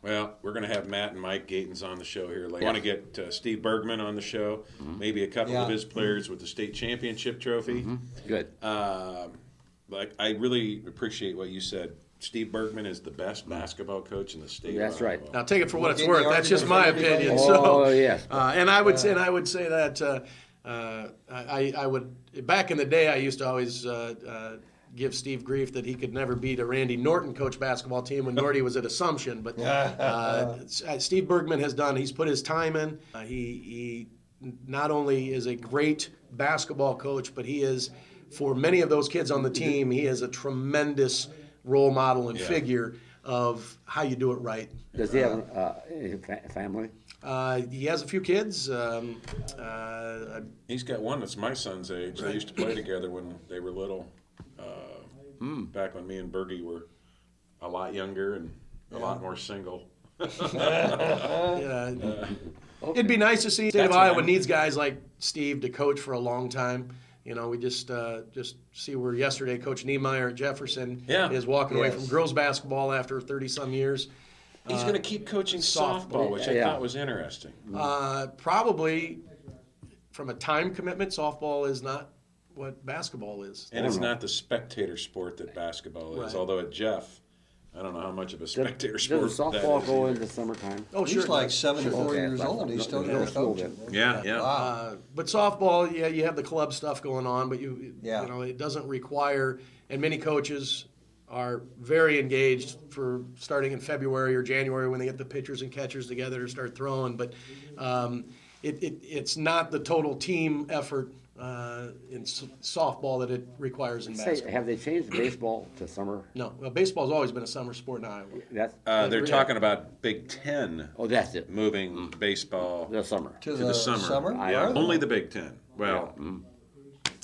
Well, we're going to have Matt and Mike Gatens on the show here later. I want to get Steve Bergman on the show, maybe a couple of his players with the state championship trophy. Good. Like I really appreciate what you said. Steve Bergman is the best basketball coach in the state. That's right. Now take it for what it's Give me worth. That's just my argument for opinion. Oh, So, yes. and I would say that I would back in the day I used to always give Steve grief that he could never beat a Randy Norton coach basketball team when Norty was at Assumption. But Steve Bergman has done. He's put his time in. He not only is a great basketball coach, but he is, for many of those kids on the team, he is a tremendous role model and figure of how you do it right. Does he have a family? He has a few kids. He's got one that's my son's age. They used to play together when they were little. Back when me and Bergie were a lot younger and a lot more single. It'd be nice to see the state of That's Iowa what needs guys like Steve to coach for a long time. You know, we just see where yesterday Coach Niemeyer at Jefferson is walking away from girls basketball after 30-some years. He's going to keep coaching softball, which I thought was interesting. Probably from a time commitment, softball is not what basketball is. And it's not the spectator sport that basketball is, Right. although at Jeff, I don't know how much of a spectator sport Does that softball is go either. into summertime? Oh, sure. He's like 74 Okay, years old. He's still going to coach. Yeah. But softball, you have the club stuff going on, but you know, it doesn't require, and many coaches are very engaged for starting in February or January when they get the pitchers and catchers together to start throwing. But it's not the total team effort in softball that it requires in basketball. Have they changed baseball to summer? No, baseball's always been a summer sport in Iowa. They're talking about Big Ten Oh, that's it. moving baseball The summer. To the summer. Are they? Only the Big Ten. Well,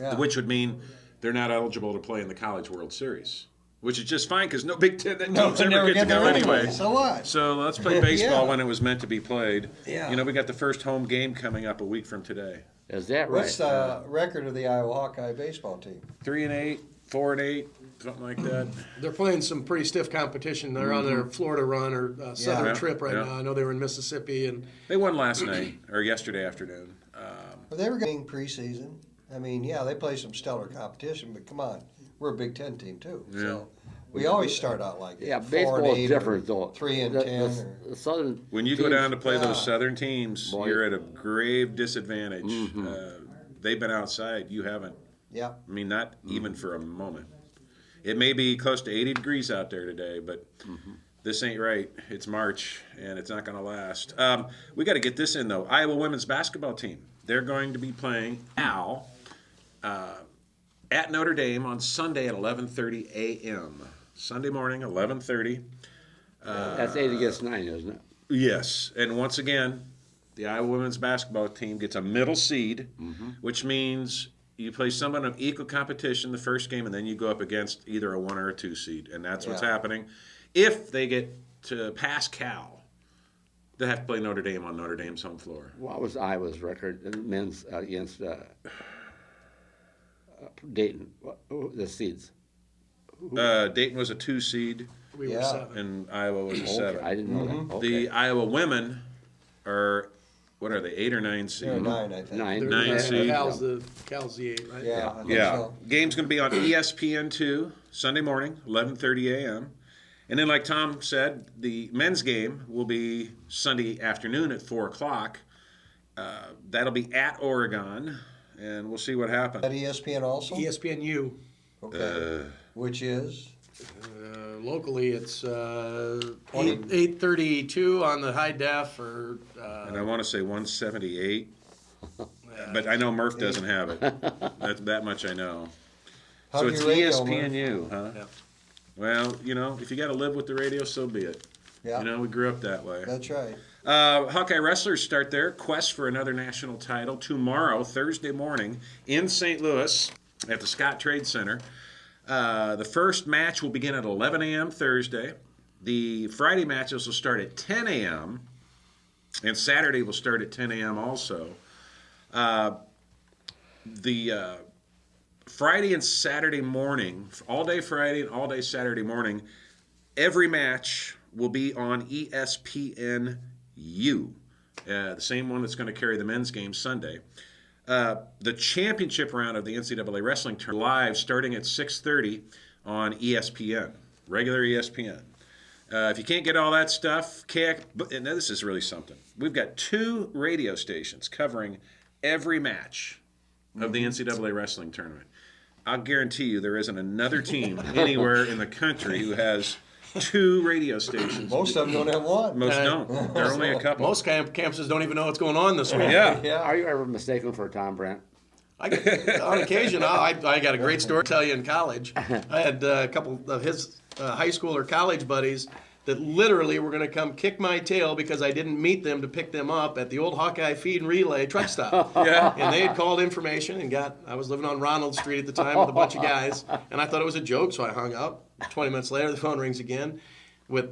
Yeah. which would mean they're not eligible to play in the College World Series, which is just fine because no Big Ten teams ever never get to get go there anyway. So what? So let's play baseball Yeah. when it was meant to be played. Yeah. You know, we got the first home game coming up a week from today. Is that right? What's the record of the Iowa Hawkeye baseball team? 3-8, 4-8, something like that. They're playing some pretty stiff competition. They're on their Florida run or southern Yeah. trip right Yeah. now. I know they were in Mississippi and They won last night or yesterday afternoon. Well, they were getting preseason. I mean, yeah, they play some stellar competition, but come on, we're a Big Ten team too. Yeah. So we always start out like that. Yeah, 4 and baseball is 8 different or though. 3 and The- 10. The Southern When you go teams- down to play Yeah. those Southern teams, Boy. you're at a grave disadvantage. They've been outside. You haven't. Yeah. I mean, not even for a moment. It may be close to 80 degrees out there today, but this ain't right. It's March, and it's not going to last. We got to get this in, though. Iowa women's basketball team. They're going to be playing at Notre Dame on Sunday at 11:30 a.m. Sunday morning, 11:30. That's 8 against 9, isn't it? Yes, and once again, the Iowa women's basketball team gets a middle seed, which means you play someone of equal competition the first game, and then you go up against either a 1 or a 2 seed, and that's what's happening. If they get to pass Cal, they have to play Notre Dame on Notre Dame's home floor. What was Iowa's record in men's against Dayton? The seeds. Dayton was a 2 seed, we were Yeah. 7. and Iowa was a Okay, 7. I didn't know that. Okay. The Iowa women are, what are they, 8 or 9 seed? They're 9, I think. 9. Nine seed. Cal's the 8, right? Yeah. I think Yeah. so. Game's going to be on ESPN2 Sunday morning, 11:30 a.m. And then, like Tom said, the men's game will be Sunday afternoon at 4 o'clock. That'll be at Oregon, and we'll see what happens. At ESPN also? ESPNU. Okay. Which is? Locally, it's 8:32 on the high def or And I want to say 178, but I know Murph doesn't have it. That much I know. So How's it's your radio, ESPNU, huh? Yeah. Well, you know, if you got to live with the radio, so be it. Yeah. You know, we grew up that way. That's right. Hawkeye wrestlers start their quest for another national title tomorrow, Thursday morning, in St. Louis at the Scott Trade Center. The first match will begin at 11 a.m. Thursday. The Friday matches will start at 10 a.m. and Saturday will start at 10 a.m. also. The Friday and Saturday morning, all day Friday and all day Saturday morning, every match will be on ESPNU, the same one that's going to carry the men's game Sunday. The championship round of the NCAA wrestling tournament live starting at 6:30 on ESPN, regular ESPN. If you can't get all that stuff, and this is really something. We've got 2 radio stations covering every match of the NCAA wrestling tournament. I'll guarantee you there isn't another team anywhere in the country who has 2 radio stations. Most of them don't have one. Most don't. There are only a couple. Most campuses don't even know what's going on this week. Yeah. Are you ever mistaken for Tom Brandt? On occasion, I got a great story to tell you in college. I had a couple of his high school or college buddies that literally were going to come kick my tail because I didn't meet them to pick them up at the old Hawkeye Feed and Relay truck stop. Yeah. And they had called information and I was living on Ronald Street at the time with a bunch of guys, and I thought it was a joke, so I hung up. 20 minutes later, the phone rings again with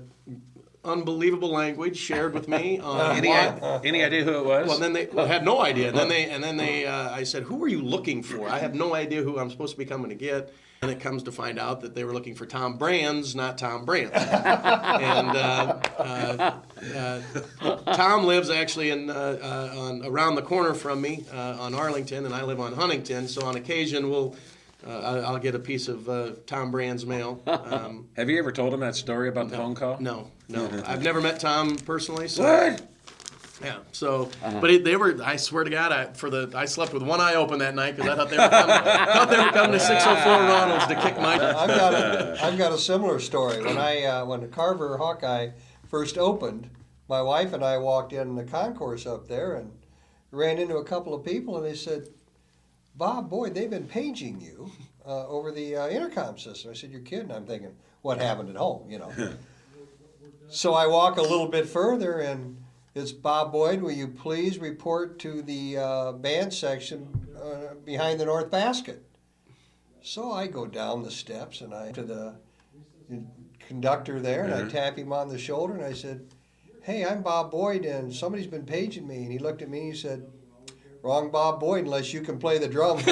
unbelievable language shared with me. Any idea who it was? Well, then they had no idea. I said, "Who are you looking for?" I have no idea who I'm supposed to be coming to get. And it comes to find out that they were looking for Tom Brands, not Tom Brandt. And Tom lives actually around the corner from me on Arlington, and I live on Huntington. So on occasion, I'll get a piece of Tom Brand's mail. Have you ever told him that story about the phone call? No. I've never met Tom personally. So. What? Yeah. So, but they were. I swear to God, I slept with one eye open that night because I thought they were coming to 604 Ronalds to kick my. I've got a similar story. When the Carver Hawkeye first opened, my wife and I walked in the concourse up there and ran into a couple of people, and they said, "Bob Boyd, they've been paging you over the intercom system." I said, "You're kidding?" I'm thinking, what happened at home, So I walk a little bit further, and it's Bob Boyd. Will you please report to the band section behind the north basket? So I go down the steps and to the conductor there, and I tap him on the shoulder, and I said, "Hey, I'm Bob Boyd, and somebody's been paging me." And he looked at me and he said, "Wrong Bob Boyd, unless you can play the drums."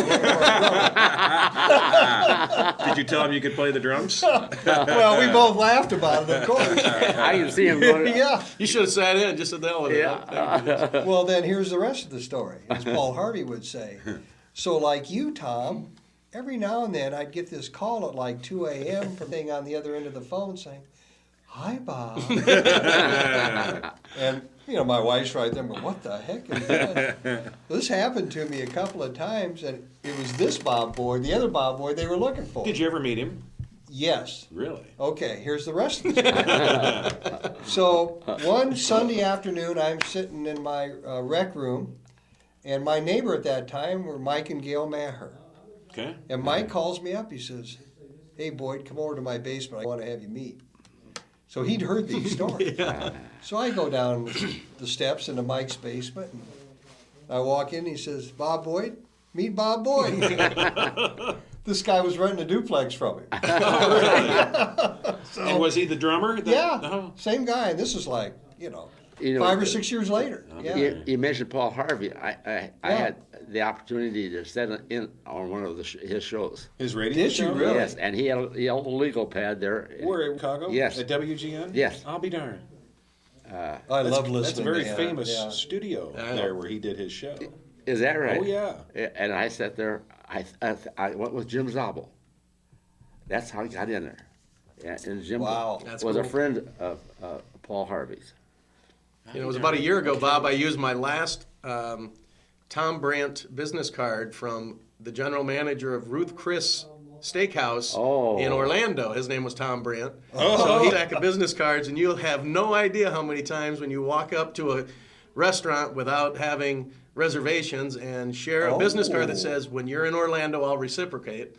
Did you tell him you could play the drums? Well, we both laughed about it, of course. I can see him going. Yeah. You should have sat in just at the elevator. Yeah. Well, then here's the rest of the story, as Paul Harvey would say. So like you, Tom, every now and then I'd get this call at like 2 a.m. thing on the other end of the phone saying, "Hi, Bob." And, my wife's right there, but what the heck is this? This happened to me a couple of times, and it was this Bob Boyd, the other Bob Boyd they were looking for. Did you ever meet him? Yes. Really? Okay, here's the rest of the story. So one Sunday afternoon, I'm sitting in my rec room, and my neighbor at that time were Mike and Gail Maher. Okay. And Mike calls me up. He says, "Hey, Boyd, come over to my basement. I want to have you meet." So he'd heard these stories. Yeah. So I go down the steps into Mike's basement, and I walk in, and he says, "Bob Boyd, meet Bob Boyd." This guy was renting a duplex from him. And was he the drummer? Yeah, same guy. And this is like, 5 or 6 years later. Yeah. You mentioned Paul Harvey. I had the opportunity to sit in on one of his shows. His radio show? Did you really? Yes, and he had a legal pad there. Where, in Chicago? Yes. At WGN? Yes. I'll be darned. I love listening That's a very to him. famous studio there where he did his show. Is that right? Oh, yeah. And I sat there. I went with Jim Zabel. That's how I got in there. Yeah, and Jim was a friend of Paul Harvey's. It was about a year ago, Bob. I used my last Tom Brandt business card from the general manager of Ruth Chris Steakhouse in Orlando. His name was Tom Brandt. So he stack of business cards, and you'll have no idea how many times when you walk up to a restaurant without having reservations and share a business card that says, "When you're in Orlando, I'll reciprocate."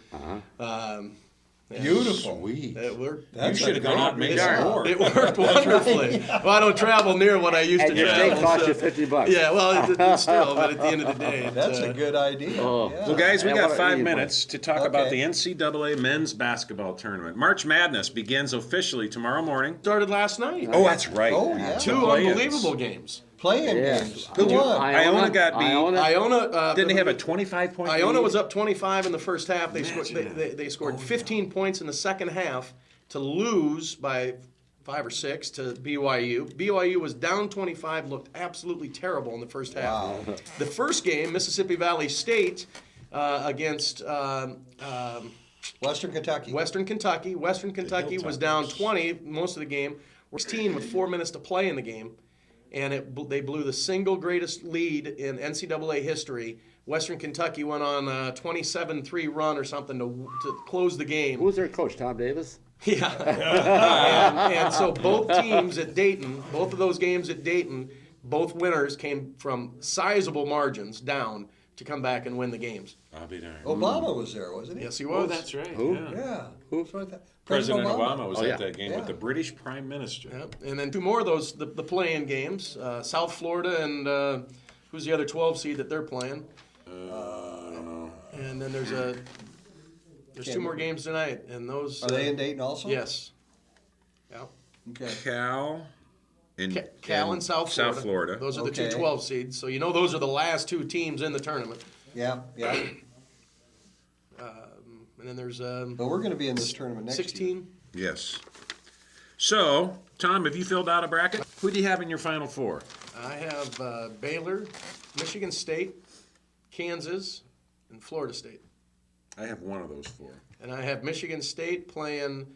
Beautiful. Sweet. You should have gone out and made some more. It worked wonderfully. Well, I don't travel near what I used to And your travel. steak cost you $50. Yeah, well, it's still, but at the end of the day, That's a good idea. Yeah. Well, guys, we got 5 easy minutes to talk about the NCAA men's basketball tournament. March Madness begins officially tomorrow morning. started last night. Oh, that's right. Oh, yeah. Two unbelievable games. Playing Yes. games. Who won? Iona got beat. Iona Didn't they have a 25-point lead? Iona was up 25 in the first half. They Imagine scored. that. They scored 15 points in the second half to lose by 5 or 6 to BYU. BYU was down 25, looked absolutely terrible in the first half. Wow. The first game, Mississippi Valley State against Western Kentucky. Western Kentucky. Western Kentucky was down 20 most of the game. 16 with 4 minutes to play in the game, and they blew the single greatest lead in NCAA history. Western Kentucky went on a 27-3 run or something to close the game. Who's their coach, Tom Davis? Yeah. and so both teams at Dayton, both of those games at Dayton, both winners came from sizable margins down to come back and win the games. I'll be darned. Obama was there, wasn't he? Yes, he was. Oh, that's right. Who? Yeah. Yeah. Who? That's what I thought. President Obama was Oh, at yeah. that game Yeah. with the British Prime Minister. Yep. And then 2 more of those, the play-in games, South Florida and who's the other 12 seed that they're playing? I don't know. And then there's 2 more games tonight, and those. Are they in Dayton also? Yes. Yeah. Okay. Cal and Cal and South Florida. South Florida. Those are the Okay. 2 12 seeds. So you know those are the last 2 teams in the tournament. Yeah, yeah. And then there's But we're going to be in this tournament next 16. year. Yes. So, Tom, have you filled out a bracket? Who do you have in your final 4? I have Baylor, Michigan State, Kansas, and Florida State. I have one of those 4. And I have Michigan State playing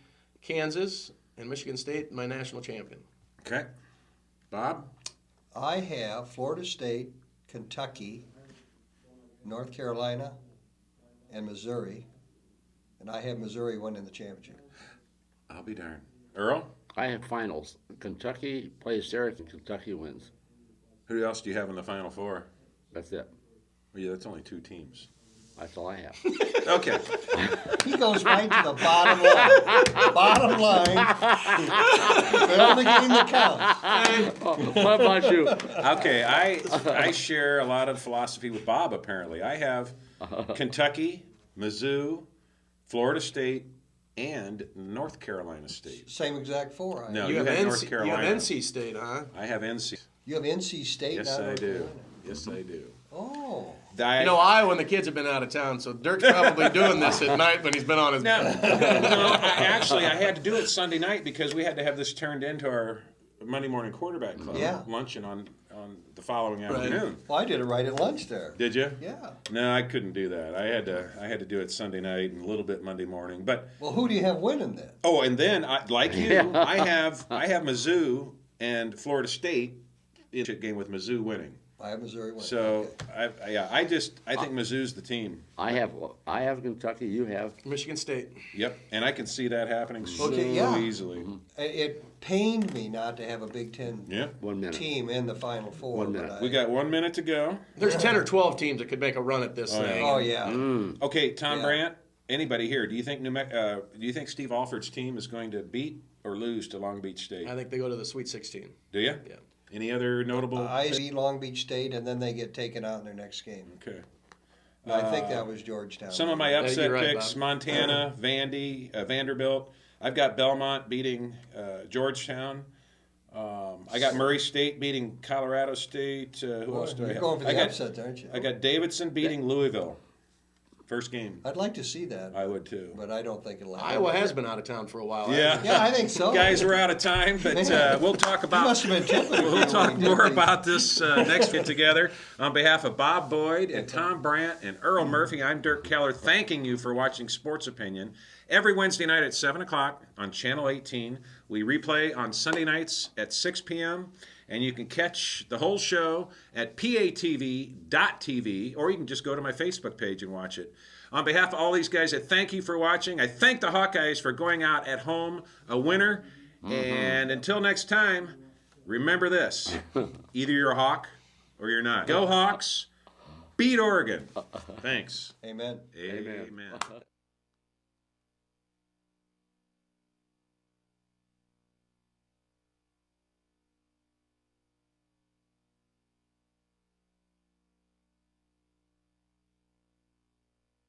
Kansas, and Michigan State my national champion. Okay. Bob? I have Florida State, Kentucky, North Carolina, and Missouri. And I have Missouri winning the championship. I'll be darned. Earl? I have finals. Kentucky plays Sarah, and Kentucky wins. Who else do you have in the final 4? That's it. Well, yeah, that's only 2 teams. That's all I have. Okay. He goes right to the bottom line. Bottom line. Build the game that counts. What about you? Okay, I share a lot of philosophy with Bob, apparently. I have Kentucky, Mizzou, Florida State, and North Carolina State. Same exact 4. No, You you have have North NC, you Carolina. have NC State, huh? I have NC. You have NC State. Yes, not I North do. Carolina. Yes, I do. Oh. You know, Iowa and the kids have been out of town, so Dirk's probably doing this at night when he's been on his. No, I had to do it Sunday night because we had to have this turned into our Monday morning quarterback club luncheon on the following afternoon. Well, I did it right at lunch there. Did you? Yeah. No, I couldn't do that. I had to do it Sunday night and a little bit Monday morning. But Well, who do you have winning then? oh, and then like you, I have Mizzou and Florida State in a game with Mizzou winning. I have Missouri winning. So Okay. I think Mizzou's the team. I have Kentucky. You have. Michigan State. Yep, and I can see that happening so Okay, yeah. easily. It pained me not to have a Big Ten Yep. 1 minute. team in the Final Four. 1 but minute. We got 1 minute to go. There's 10 or 12 teams that could make a run at this thing. Oh yeah. Okay, Tom Yeah. Brandt. Anybody here? Do you think do you think Steve Alford's team is going to beat or lose to Long Beach State? I think they go to the Sweet 16. Do you? Yeah. Any other notable? I beat Long Beach State, and then they get taken out in their next game. Okay. And I think that was Georgetown. Some of my upset you're right, picks: Bob. Montana, Vandy, Vanderbilt. I've got Belmont beating Georgetown. I got Murray State beating Colorado State. Who else do I You're have? going for I the got, upsets, aren't you? I got Davidson beating Louisville. First game. I'd like to see that, I would too. but I don't think it'll happen. Iowa has been out of town for a while. Yeah. hasn't it? Yeah, I think so. Guys, we're out of time, but we'll talk You about. must have been tipping. We'll talk more about this next get together. On behalf of Bob Boyd and Tom Brandt and Earl Murphy, I'm Dirk Keller, thanking you for watching Sports Opinion. Every Wednesday night at 7 o'clock on Channel 18. We replay on Sunday nights at 6 p.m. And you can catch the whole show at patv.tv, or you can just go to my Facebook page and watch it. On behalf of all these guys, I thank you for watching. I thank the Hawkeyes for going out at home a winner. And until next time, remember this. Either you're a Hawk or you're not. Go Hawks. Beat Oregon. Thanks. Amen. Amen.